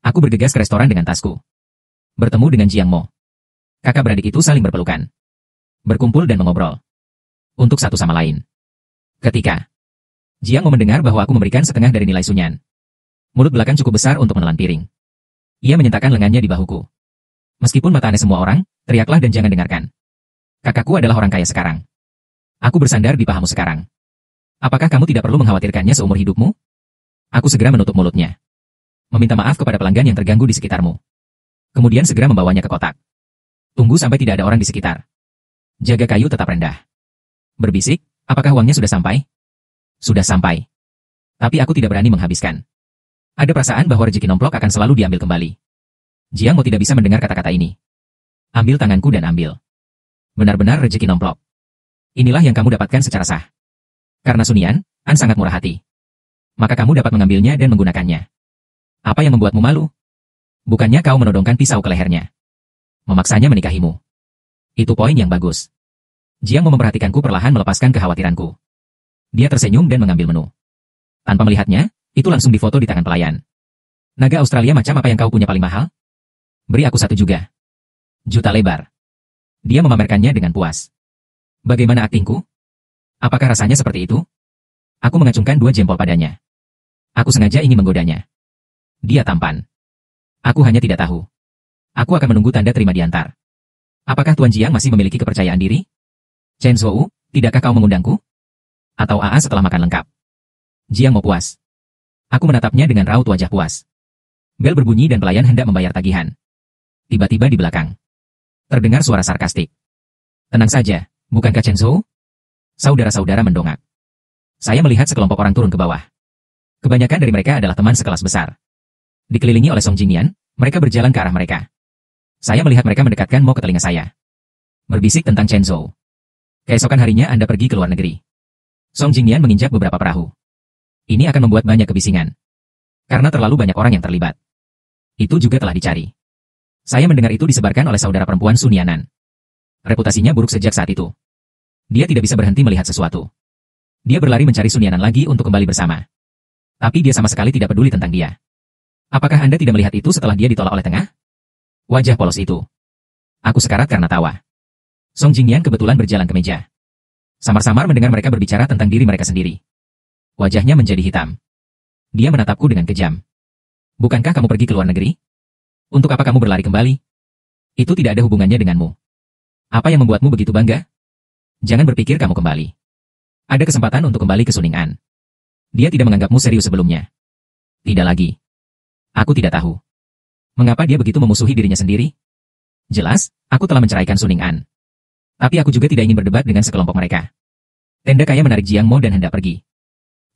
Aku bergegas ke restoran dengan tasku. Bertemu dengan Jiang Mo. Kakak beradik itu saling berpelukan. Berkumpul dan mengobrol. Untuk satu sama lain. Ketika Jiang Mo mendengar bahwa aku memberikan setengah dari nilai Sunyan. Mulut belakang cukup besar untuk menelan piring. Ia menyentakkan lengannya di bahuku. Meskipun mata aneh semua orang, teriaklah dan jangan dengarkan. Kakakku adalah orang kaya sekarang. Aku bersandar di pahamu sekarang. Apakah kamu tidak perlu mengkhawatirkannya seumur hidupmu? Aku segera menutup mulutnya. Meminta maaf kepada pelanggan yang terganggu di sekitarmu. Kemudian segera membawanya ke kotak. Tunggu sampai tidak ada orang di sekitar. Jaga kayu tetap rendah. Berbisik, apakah uangnya sudah sampai? Sudah sampai. Tapi aku tidak berani menghabiskan. Ada perasaan bahwa rezeki nomplok akan selalu diambil kembali. Jiang Mo tidak bisa mendengar kata-kata ini. Ambil tanganku dan ambil. Benar-benar rezeki nomplok. Inilah yang kamu dapatkan secara sah. Karena Sunian, An sangat murah hati. Maka kamu dapat mengambilnya dan menggunakannya. Apa yang membuatmu malu? Bukannya kau menodongkan pisau ke lehernya. Memaksanya menikahimu. Itu poin yang bagus. Jiang Mo memperhatikanku perlahan melepaskan kekhawatiranku. Dia tersenyum dan mengambil menu. Tanpa melihatnya, itu langsung difoto di tangan pelayan. Naga Australia macam apa yang kau punya paling mahal? Beri aku satu juga. Juta lebar. Dia memamerkannya dengan puas. Bagaimana aktingku? Apakah rasanya seperti itu? Aku mengacungkan 2 jempol padanya. Aku sengaja ingin menggodanya. Dia tampan. Aku hanya tidak tahu. Aku akan menunggu tanda terima diantar. Apakah Tuan Jiang masih memiliki kepercayaan diri? Chen Zhou, tidakkah kau mengundangku? Atau AA setelah makan lengkap? Jiang Mo puas. Aku menatapnya dengan raut wajah puas. Bel berbunyi dan pelayan hendak membayar tagihan. Tiba-tiba di belakang. Terdengar suara sarkastik. Tenang saja, bukankah Chen Zhou? Saudara-saudara mendongak. Saya melihat sekelompok orang turun ke bawah. Kebanyakan dari mereka adalah teman sekelas besar. Dikelilingi oleh Song Jingyan, mereka berjalan ke arah mereka. Saya melihat mereka mendekatkan Mo ke telinga saya. Berbisik tentang Chen Zhou. Keesokan harinya Anda pergi ke luar negeri. Song Jingyan menginjak beberapa perahu. Ini akan membuat banyak kebisingan. Karena terlalu banyak orang yang terlibat. Itu juga telah dicari. Saya mendengar itu disebarkan oleh saudara perempuan Sun Yanan. Reputasinya buruk sejak saat itu. Dia tidak bisa berhenti melihat sesuatu. Dia berlari mencari Sun Yanan lagi untuk kembali bersama. Tapi dia sama sekali tidak peduli tentang dia. Apakah Anda tidak melihat itu setelah dia ditolak oleh tengah? Wajah polos itu. Aku sekarat karena tawa. Song Jingyan kebetulan berjalan ke meja. Samar-samar mendengar mereka berbicara tentang diri mereka sendiri. Wajahnya menjadi hitam. Dia menatapku dengan kejam. Bukankah kamu pergi ke luar negeri? Untuk apa kamu berlari kembali? Itu tidak ada hubungannya denganmu. Apa yang membuatmu begitu bangga? Jangan berpikir kamu kembali. Ada kesempatan untuk kembali ke Suning-an. Dia tidak menganggapmu serius sebelumnya. Tidak lagi. Aku tidak tahu. Mengapa dia begitu memusuhi dirinya sendiri? Jelas, aku telah menceraikan Suning-an. Tapi aku juga tidak ingin berdebat dengan sekelompok mereka. Tenda kaya menarik Jiang Mo dan hendak pergi.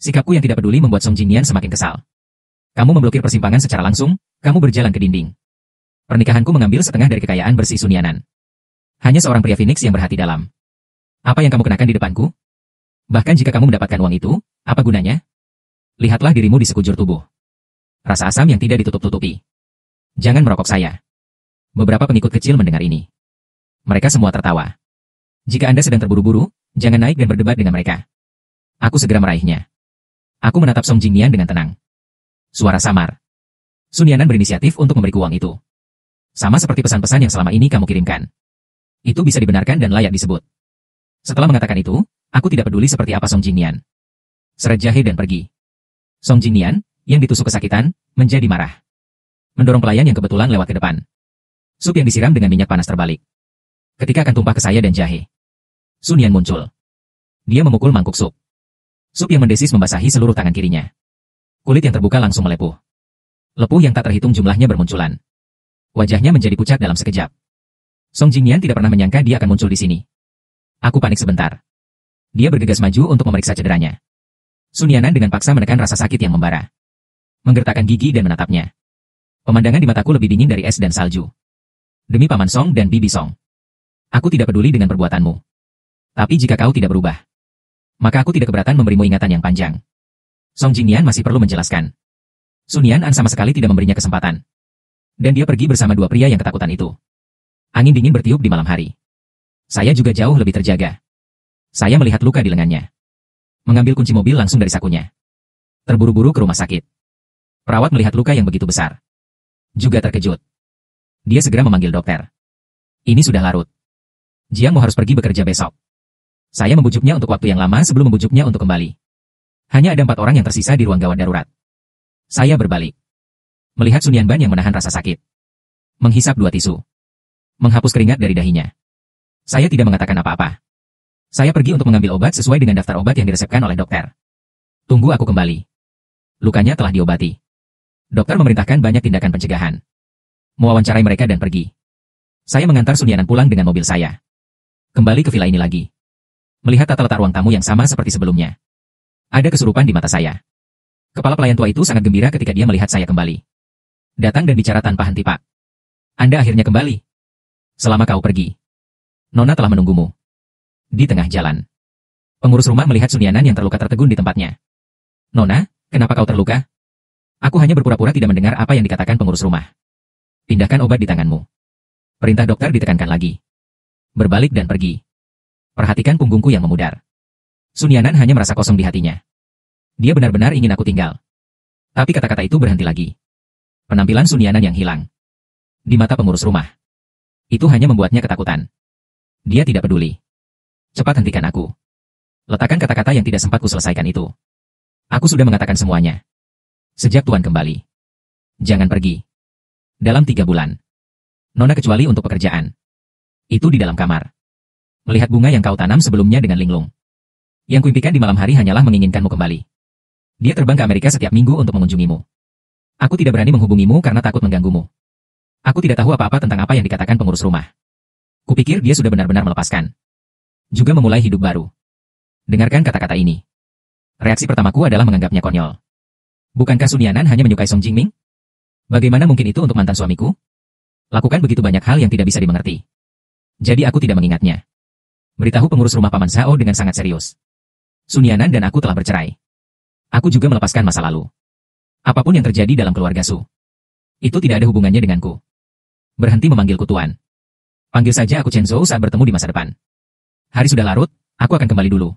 Sikapku yang tidak peduli membuat Song Jingyan semakin kesal. Kamu memblokir persimpangan secara langsung, kamu berjalan ke dinding. Pernikahanku mengambil setengah dari kekayaan bersih Sun Yanan. Hanya seorang pria Phoenix yang berhati dalam. Apa yang kamu kenakan di depanku? Bahkan jika kamu mendapatkan uang itu, apa gunanya? Lihatlah dirimu di sekujur tubuh. Rasa asam yang tidak ditutup-tutupi. Jangan merokok saya. Beberapa pengikut kecil mendengar ini. Mereka semua tertawa. Jika Anda sedang terburu-buru, jangan naik dan berdebat dengan mereka. Aku segera meraihnya. Aku menatap Song Jingyan dengan tenang. Suara samar. Sun Yanan berinisiatif untuk memberiku uang itu. Sama seperti pesan-pesan yang selama ini kamu kirimkan. Itu bisa dibenarkan dan layak disebut. Setelah mengatakan itu, aku tidak peduli seperti apa Song Jingyan. Seret jahe dan pergi. Song Jingyan, yang ditusuk kesakitan, menjadi marah. Mendorong pelayan yang kebetulan lewat ke depan. Sup yang disiram dengan minyak panas terbalik. Ketika akan tumpah ke saya dan jahe. Sun Yan muncul. Dia memukul mangkuk sup. Sup yang mendesis membasahi seluruh tangan kirinya. Kulit yang terbuka langsung melepuh. Lepuh yang tak terhitung jumlahnya bermunculan. Wajahnya menjadi pucat dalam sekejap. Song Jingyan tidak pernah menyangka dia akan muncul di sini. Aku panik sebentar. Dia bergegas maju untuk memeriksa cederanya. Sun Yanan dengan paksa menekan rasa sakit yang membara. Menggertakkan gigi dan menatapnya. Pemandangan di mataku lebih dingin dari es dan salju. Demi Paman Song dan Bibi Song. Aku tidak peduli dengan perbuatanmu. Tapi jika kau tidak berubah, maka aku tidak keberatan memberimu ingatan yang panjang. Song Jingyan masih perlu menjelaskan. Sun Yanan sama sekali tidak memberinya kesempatan. Dan dia pergi bersama dua pria yang ketakutan itu. Angin dingin bertiup di malam hari. Saya juga jauh lebih terjaga. Saya melihat luka di lengannya. Mengambil kunci mobil langsung dari sakunya. Terburu-buru ke rumah sakit. Perawat melihat luka yang begitu besar. Juga terkejut. Dia segera memanggil dokter. Ini sudah larut. Jiang Mo harus pergi bekerja besok. Saya membujuknya untuk waktu yang lama sebelum membujuknya untuk kembali. Hanya ada 4 orang yang tersisa di ruang gawat darurat. Saya berbalik. Melihat Sun Yanban yang menahan rasa sakit. Menghisap 2 tisu. Menghapus keringat dari dahinya. Saya tidak mengatakan apa-apa. Saya pergi untuk mengambil obat sesuai dengan daftar obat yang diresepkan oleh dokter. Tunggu aku kembali. Lukanya telah diobati. Dokter memerintahkan banyak tindakan pencegahan. Mewawancarai mereka dan pergi. Saya mengantar Sun Yanan pulang dengan mobil saya. Kembali ke villa ini lagi. Melihat tata letak ruang tamu yang sama seperti sebelumnya. Ada kesurupan di mata saya. Kepala pelayan tua itu sangat gembira ketika dia melihat saya kembali. Datang dan bicara tanpa henti, Pak. Anda akhirnya kembali. Selama kau pergi. Nona telah menunggumu. Di tengah jalan. Pengurus rumah melihat Sun Yanan yang terluka tertegun di tempatnya. Nona, kenapa kau terluka? Aku hanya berpura-pura tidak mendengar apa yang dikatakan pengurus rumah. Pindahkan obat di tanganmu. Perintah dokter ditekankan lagi. Berbalik dan pergi. Perhatikan punggungku yang memudar. Sun Yanan hanya merasa kosong di hatinya. Dia benar-benar ingin aku tinggal. Tapi kata-kata itu berhenti lagi. Penampilan Sun Yanan yang hilang. Di mata pengurus rumah. Itu hanya membuatnya ketakutan. Dia tidak peduli. Cepat hentikan aku. Letakkan kata-kata yang tidak sempat kuselesaikan itu. Aku sudah mengatakan semuanya. Sejak Tuan kembali. Jangan pergi. Dalam 3 bulan. Nona kecuali untuk pekerjaan. Itu di dalam kamar. Melihat bunga yang kau tanam sebelumnya dengan linglung. Yang kuimpikan di malam hari hanyalah menginginkanmu kembali. Dia terbang ke Amerika setiap minggu untuk mengunjungimu. Aku tidak berani menghubungimu karena takut mengganggumu. Aku tidak tahu apa-apa tentang apa yang dikatakan pengurus rumah. Kupikir dia sudah benar-benar melepaskan. Juga memulai hidup baru. Dengarkan kata-kata ini. Reaksi pertamaku adalah menganggapnya konyol. Bukankah Sunianan hanya menyukai Song Jingming? Bagaimana mungkin itu untuk mantan suamiku? Lakukan begitu banyak hal yang tidak bisa dimengerti. Jadi aku tidak mengingatnya. Beritahu pengurus rumah Paman Zhao dengan sangat serius. Sunianan dan aku telah bercerai. Aku juga melepaskan masa lalu. Apapun yang terjadi dalam keluarga Su, itu tidak ada hubungannya denganku. Berhenti memanggilku Tuan. Panggil saja aku Chen Zhou saat bertemu di masa depan. Hari sudah larut, aku akan kembali dulu.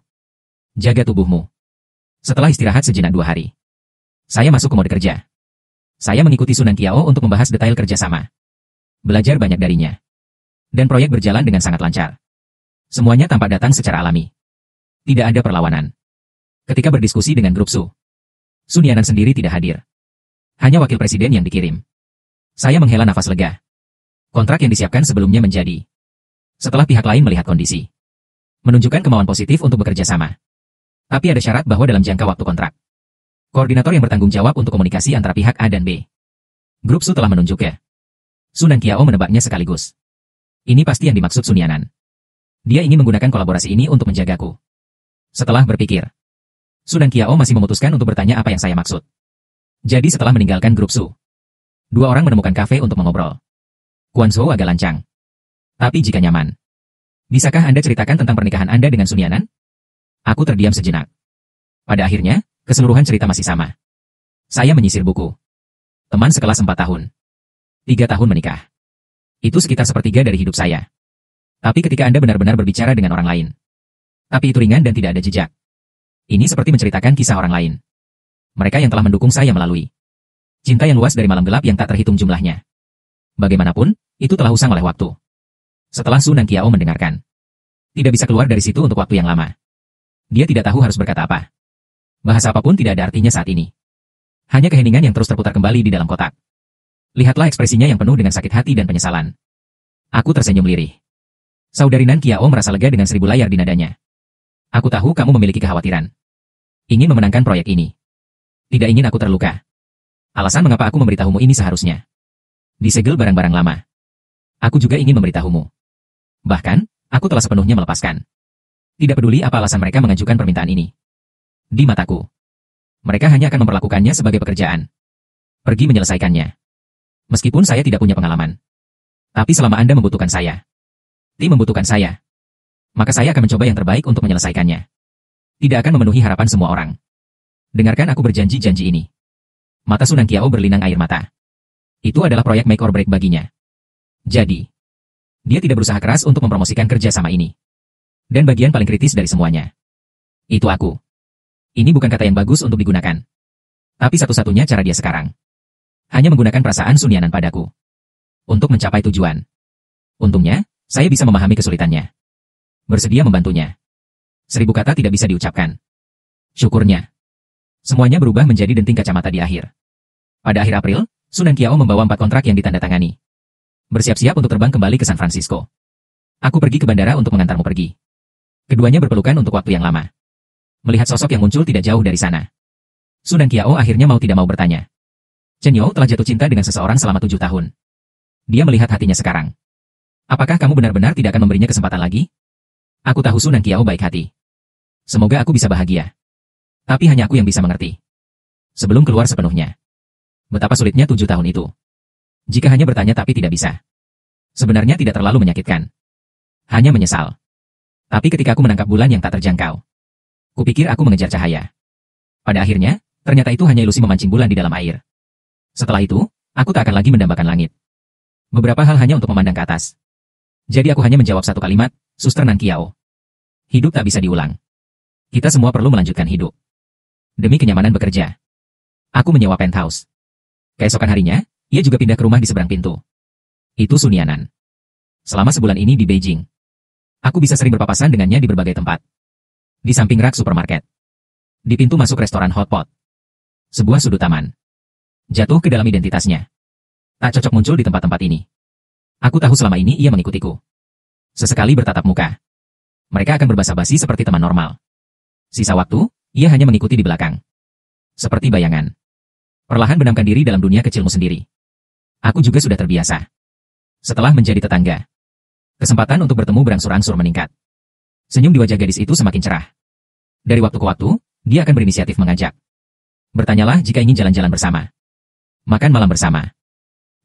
Jaga tubuhmu. Setelah istirahat sejenak 2 hari, saya masuk ke mode kerja. Saya mengikuti Sunan Qiao untuk membahas detail kerjasama. Belajar banyak darinya. Dan proyek berjalan dengan sangat lancar. Semuanya tampak datang secara alami. Tidak ada perlawanan. Ketika berdiskusi dengan grup Su, Sunianan sendiri tidak hadir. Hanya wakil presiden yang dikirim. Saya menghela nafas lega. Kontrak yang disiapkan sebelumnya menjadi. Setelah pihak lain melihat kondisi, menunjukkan kemauan positif untuk bekerja sama. Tapi ada syarat bahwa dalam jangka waktu kontrak, koordinator yang bertanggung jawab untuk komunikasi antara pihak A dan B. Grup Su telah menunjuknya. Sunan Qiao menebaknya sekaligus. Ini pasti yang dimaksud Sunianan. Dia ingin menggunakan kolaborasi ini untuk menjagaku. Setelah berpikir, Sunan Qiao masih memutuskan untuk bertanya apa yang saya maksud. Jadi setelah meninggalkan grup Su, 2 orang menemukan kafe untuk mengobrol. Kuan Zhou agak lancang. Tapi jika nyaman, bisakah Anda ceritakan tentang pernikahan Anda dengan Sunianan? Aku terdiam sejenak. Pada akhirnya, keseluruhan cerita masih sama. Saya menyisir buku. Teman sekelas 4 tahun. 3 tahun menikah. Itu sekitar sepertiga dari hidup saya. Tapi ketika Anda benar-benar berbicara dengan orang lain. Tapi itu ringan dan tidak ada jejak. Ini seperti menceritakan kisah orang lain. Mereka yang telah mendukung saya melalui cinta yang luas dari malam gelap yang tak terhitung jumlahnya. Bagaimanapun, itu telah usang oleh waktu. Setelah Sunan Qiao mendengarkan, tidak bisa keluar dari situ untuk waktu yang lama. Dia tidak tahu harus berkata apa. Bahasa apapun tidak ada artinya saat ini. Hanya keheningan yang terus terputar kembali di dalam kotak. Lihatlah ekspresinya yang penuh dengan sakit hati dan penyesalan. Aku tersenyum lirih. Saudari Nan Qiao merasa lega dengan 1000 layar di nadanya. Aku tahu kamu memiliki kekhawatiran. Ingin memenangkan proyek ini. Tidak ingin aku terluka. Alasan mengapa aku memberitahumu ini seharusnya. Disegel barang-barang lama. Aku juga ingin memberitahumu. Bahkan, aku telah sepenuhnya melepaskan. Tidak peduli apa alasan mereka mengajukan permintaan ini. Di mataku, mereka hanya akan memperlakukannya sebagai pekerjaan. Pergi menyelesaikannya. Meskipun saya tidak punya pengalaman. Tapi selama Anda membutuhkan saya, tim membutuhkan saya, maka saya akan mencoba yang terbaik untuk menyelesaikannya. Tidak akan memenuhi harapan semua orang. Dengarkan aku berjanji-janji ini. Mata Sunan Qiao berlinang air mata. Itu adalah proyek make or break baginya. Jadi, dia tidak berusaha keras untuk mempromosikan kerja sama ini. Dan bagian paling kritis dari semuanya, itu aku. Ini bukan kata yang bagus untuk digunakan. Tapi satu-satunya cara dia sekarang, hanya menggunakan perasaan Sunianan padaku. Untuk mencapai tujuan. Untungnya, saya bisa memahami kesulitannya. Bersedia membantunya. 1000 kata tidak bisa diucapkan. Syukurnya. Semuanya berubah menjadi denting kacamata di akhir. Pada akhir April, Sunan Qiao membawa 4 kontrak yang ditandatangani. Bersiap-siap untuk terbang kembali ke San Francisco. Aku pergi ke bandara untuk mengantarmu pergi. Keduanya berpelukan untuk waktu yang lama. Melihat sosok yang muncul tidak jauh dari sana, Sunan Qiao akhirnya mau tidak mau bertanya. Chen Yao telah jatuh cinta dengan seseorang selama 7 tahun. Dia melihat hatinya sekarang. Apakah kamu benar-benar tidak akan memberinya kesempatan lagi? Aku tahu Sunan Qiao baik hati. Semoga aku bisa bahagia. Tapi hanya aku yang bisa mengerti. Sebelum keluar sepenuhnya. Betapa sulitnya 7 tahun itu. Jika hanya bertanya tapi tidak bisa. Sebenarnya tidak terlalu menyakitkan. Hanya menyesal. Tapi ketika aku menangkap bulan yang tak terjangkau, kupikir aku mengejar cahaya. Pada akhirnya, ternyata itu hanya ilusi memancing bulan di dalam air. Setelah itu, aku tak akan lagi mendambakan langit. Beberapa hal hanya untuk memandang ke atas. Jadi aku hanya menjawab satu kalimat, Suster Nan Qiao. Hidup tak bisa diulang. Kita semua perlu melanjutkan hidup. Demi kenyamanan bekerja. Aku menyewa penthouse. Keesokan harinya, ia juga pindah ke rumah di seberang pintu. Itu Sunianan. Selama sebulan ini di Beijing, aku bisa sering berpapasan dengannya di berbagai tempat. Di samping rak supermarket. Di pintu masuk restoran hotpot. Sebuah sudut taman. Jatuh ke dalam identitasnya. Tak cocok muncul di tempat-tempat ini. Aku tahu selama ini ia mengikutiku. Sesekali bertatap muka. Mereka akan berbasa-basi seperti teman normal. Sisa waktu, ia hanya mengikuti di belakang. Seperti bayangan. Perlahan benamkan diri dalam dunia kecilmu sendiri. Aku juga sudah terbiasa. Setelah menjadi tetangga, kesempatan untuk bertemu berangsur-angsur meningkat. Senyum di wajah gadis itu semakin cerah. Dari waktu ke waktu, Dia akan berinisiatif mengajak. Bertanyalah jika ingin jalan-jalan bersama. Makan malam bersama.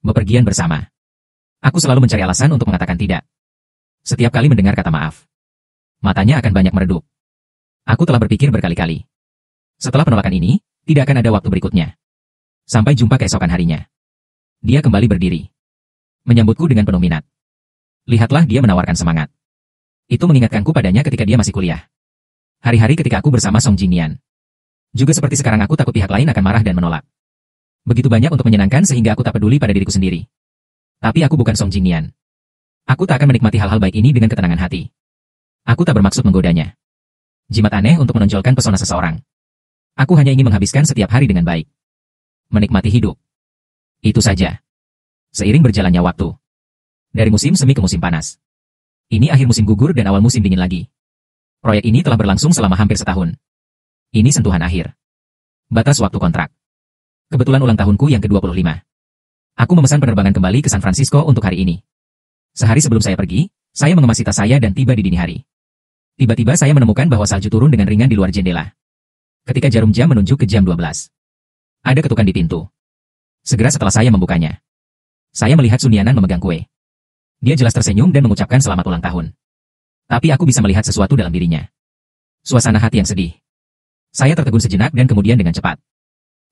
Bepergian bersama. Aku selalu mencari alasan untuk mengatakan tidak. Setiap kali mendengar kata maaf, matanya akan banyak meredup. Aku telah berpikir berkali-kali. Setelah penolakan ini, tidak akan ada waktu berikutnya. Sampai jumpa keesokan harinya. Dia kembali berdiri. Menyambutku dengan penuh minat. Lihatlah, dia menawarkan semangat. Itu mengingatkanku padanya ketika dia masih kuliah. Hari-hari ketika aku bersama Song Jingnian. Juga seperti sekarang, aku takut pihak lain akan marah dan menolak. Begitu banyak untuk menyenangkan sehingga aku tak peduli pada diriku sendiri. Tapi aku bukan Song Jingnian. Aku tak akan menikmati hal-hal baik ini dengan ketenangan hati. Aku tak bermaksud menggodanya. Jimat aneh untuk menonjolkan pesona seseorang. Aku hanya ingin menghabiskan setiap hari dengan baik. Menikmati hidup. Itu saja. Seiring berjalannya waktu. Dari musim semi ke musim panas. Ini akhir musim gugur dan awal musim dingin lagi. Proyek ini telah berlangsung selama hampir setahun. Ini sentuhan akhir. Batas waktu kontrak. Kebetulan ulang tahunku yang ke-25. Aku memesan penerbangan kembali ke San Francisco untuk hari ini. Sehari sebelum saya pergi, saya mengemasi tas saya dan tiba di dini hari. Tiba-tiba saya menemukan bahwa salju turun dengan ringan di luar jendela. Ketika jarum jam menunjuk ke jam 12. Ada ketukan di pintu. Segera setelah saya membukanya, saya melihat Sunyanan memegang kue. Dia jelas tersenyum dan mengucapkan selamat ulang tahun. Tapi aku bisa melihat sesuatu dalam dirinya. Suasana hati yang sedih. Saya tertegun sejenak dan kemudian dengan cepat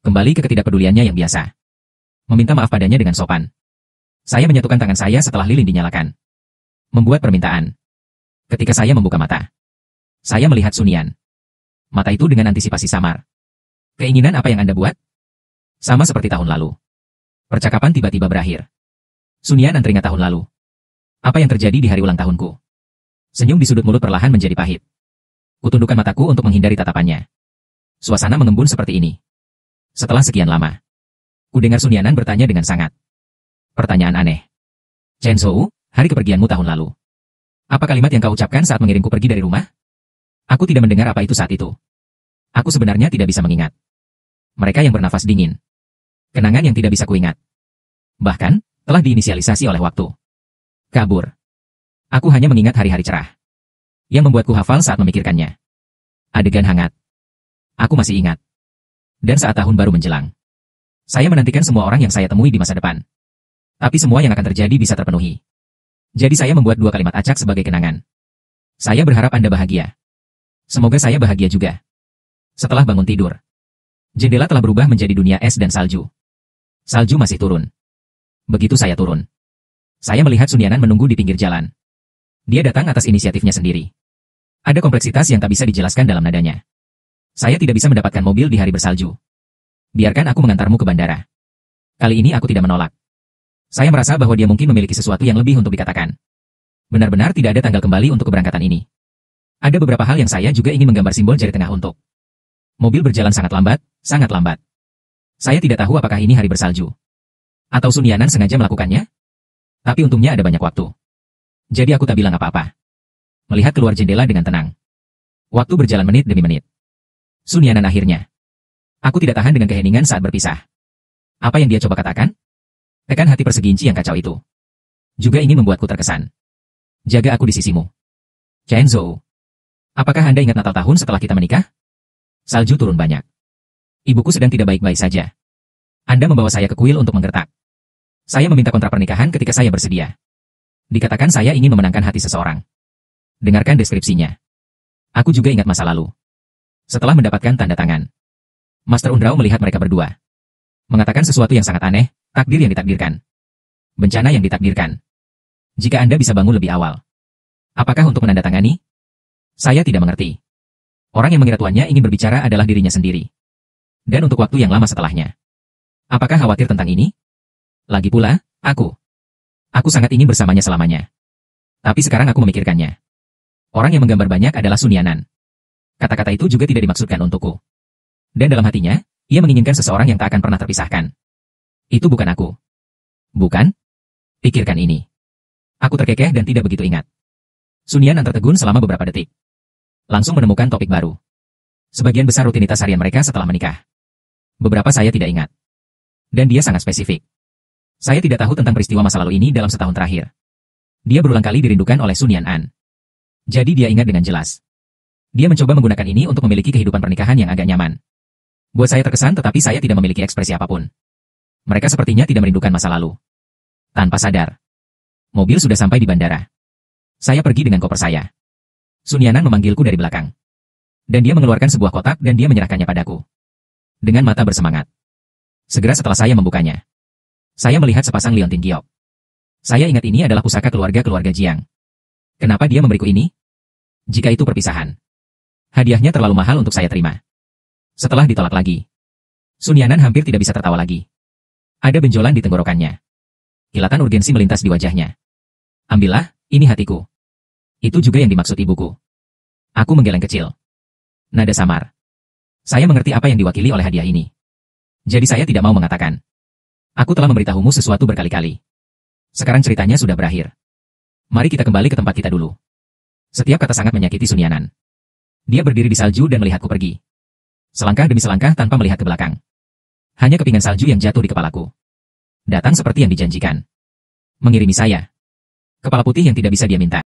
kembali ke ketidakpeduliannya yang biasa. Meminta maaf padanya dengan sopan. Saya menyatukan tangan saya setelah lilin dinyalakan. Membuat permintaan. Ketika saya membuka mata, saya melihat Sunyan. Mata itu dengan antisipasi samar. Keinginan apa yang Anda buat? Sama seperti tahun lalu. Percakapan tiba-tiba berakhir. Sunyan teringat tahun lalu. Apa yang terjadi di hari ulang tahunku? Senyum di sudut mulut perlahan menjadi pahit. Kutundukkan mataku untuk menghindari tatapannya. Suasana mengembun seperti ini. Setelah sekian lama, kudengar Sunyanan bertanya dengan sangat. Pertanyaan aneh. Chen Zhou, hari kepergianmu tahun lalu. Apa kalimat yang kau ucapkan saat mengirimku pergi dari rumah? Aku tidak mendengar apa itu saat itu. Aku sebenarnya tidak bisa mengingat. Mereka yang bernafas dingin. Kenangan yang tidak bisa kuingat. Bahkan, telah diinisialisasi oleh waktu. Kabur. Aku hanya mengingat hari-hari cerah. Yang membuatku hafal saat memikirkannya. Adegan hangat. Aku masih ingat. Dan saat tahun baru menjelang, saya menantikan semua orang yang saya temui di masa depan. Tapi semua yang akan terjadi bisa terpenuhi. Jadi saya membuat 2 kalimat acak sebagai kenangan. Saya berharap Anda bahagia. Semoga saya bahagia juga. Setelah bangun tidur, jendela telah berubah menjadi dunia es dan salju. Salju masih turun. Begitu saya turun, saya melihat Sunyanan menunggu di pinggir jalan. Dia datang atas inisiatifnya sendiri. Ada kompleksitas yang tak bisa dijelaskan dalam nadanya. Saya tidak bisa mendapatkan mobil di hari bersalju. Biarkan aku mengantarmu ke bandara. Kali ini aku tidak menolak. Saya merasa bahwa dia mungkin memiliki sesuatu yang lebih untuk dikatakan. Benar-benar tidak ada tanggal kembali untuk keberangkatan ini. Ada beberapa hal yang saya juga ingin menggambar simbol jari tengah untuk. Mobil berjalan sangat lambat, sangat lambat. Saya tidak tahu apakah ini hari bersalju. Atau Sunyanan sengaja melakukannya? Tapi untungnya ada banyak waktu. Jadi aku tak bilang apa-apa. Melihat keluar jendela dengan tenang. Waktu berjalan menit demi menit. Sunyanan akhirnya. Aku tidak tahan dengan keheningan saat berpisah. Apa yang dia coba katakan? Tekan hati persegi inci yang kacau itu. Juga ingin membuatku terkesan. Jaga aku di sisimu. Chen Zhou. Apakah Anda ingat Natal tahun setelah kita menikah? Salju turun banyak. Ibuku sedang tidak baik-baik saja. Anda membawa saya ke kuil untuk menggertak. Saya meminta kontrak pernikahan ketika saya bersedia. Dikatakan saya ingin memenangkan hati seseorang. Dengarkan deskripsinya. Aku juga ingat masa lalu. Setelah mendapatkan tanda tangan, Master Undrau melihat mereka berdua. Mengatakan sesuatu yang sangat aneh, takdir yang ditakdirkan. Bencana yang ditakdirkan. Jika Anda bisa bangun lebih awal. Apakah untuk menandatangani? Saya tidak mengerti. Orang yang mengira tuannya ingin berbicara adalah dirinya sendiri. Dan untuk waktu yang lama setelahnya. Apakah khawatir tentang ini? Lagi pula, Aku sangat ingin bersamanya selamanya. Tapi sekarang aku memikirkannya. Orang yang menggambar banyak adalah Sunyanan. Kata-kata itu juga tidak dimaksudkan untukku. Dan dalam hatinya, ia menginginkan seseorang yang tak akan pernah terpisahkan. Itu bukan aku. Bukan? Pikirkan ini. Aku terkekeh dan tidak begitu ingat. Sunyanan tertegun selama beberapa detik. Langsung menemukan topik baru. Sebagian besar rutinitas harian mereka setelah menikah. Beberapa saya tidak ingat. Dan dia sangat spesifik. Saya tidak tahu tentang peristiwa masa lalu ini dalam setahun terakhir. Dia berulang kali dirindukan oleh Sunyanan. Jadi dia ingat dengan jelas. Dia mencoba menggunakan ini untuk memiliki kehidupan pernikahan yang agak nyaman. Buat saya terkesan tetapi saya tidak memiliki ekspresi apapun. Mereka sepertinya tidak merindukan masa lalu. Tanpa sadar, mobil sudah sampai di bandara. Saya pergi dengan koper saya. Sun Yanan memanggilku dari belakang. Dan dia mengeluarkan sebuah kotak dan dia menyerahkannya padaku. Dengan mata bersemangat. Segera setelah saya membukanya, saya melihat sepasang liontin giok. Saya ingat ini adalah pusaka keluarga Jiang. Kenapa dia memberiku ini? Jika itu perpisahan, hadiahnya terlalu mahal untuk saya terima. Setelah ditolak lagi, Sun Yanan hampir tidak bisa tertawa lagi. Ada benjolan di tenggorokannya. Kilatan urgensi melintas di wajahnya. Ambillah, ini hatiku. Itu juga yang dimaksud ibuku. Aku menggeleng kecil. Nada samar. Saya mengerti apa yang diwakili oleh hadiah ini. Jadi saya tidak mau mengatakan. Aku telah memberitahumu sesuatu berkali-kali. Sekarang ceritanya sudah berakhir. Mari kita kembali ke tempat kita dulu. Setiap kata sangat menyakiti Sun Yanan. Dia berdiri di salju dan melihatku pergi. Selangkah demi selangkah tanpa melihat ke belakang. Hanya kepingan salju yang jatuh di kepalaku. Datang seperti yang dijanjikan. Mengirimi saya. Kepala putih yang tidak bisa dia minta.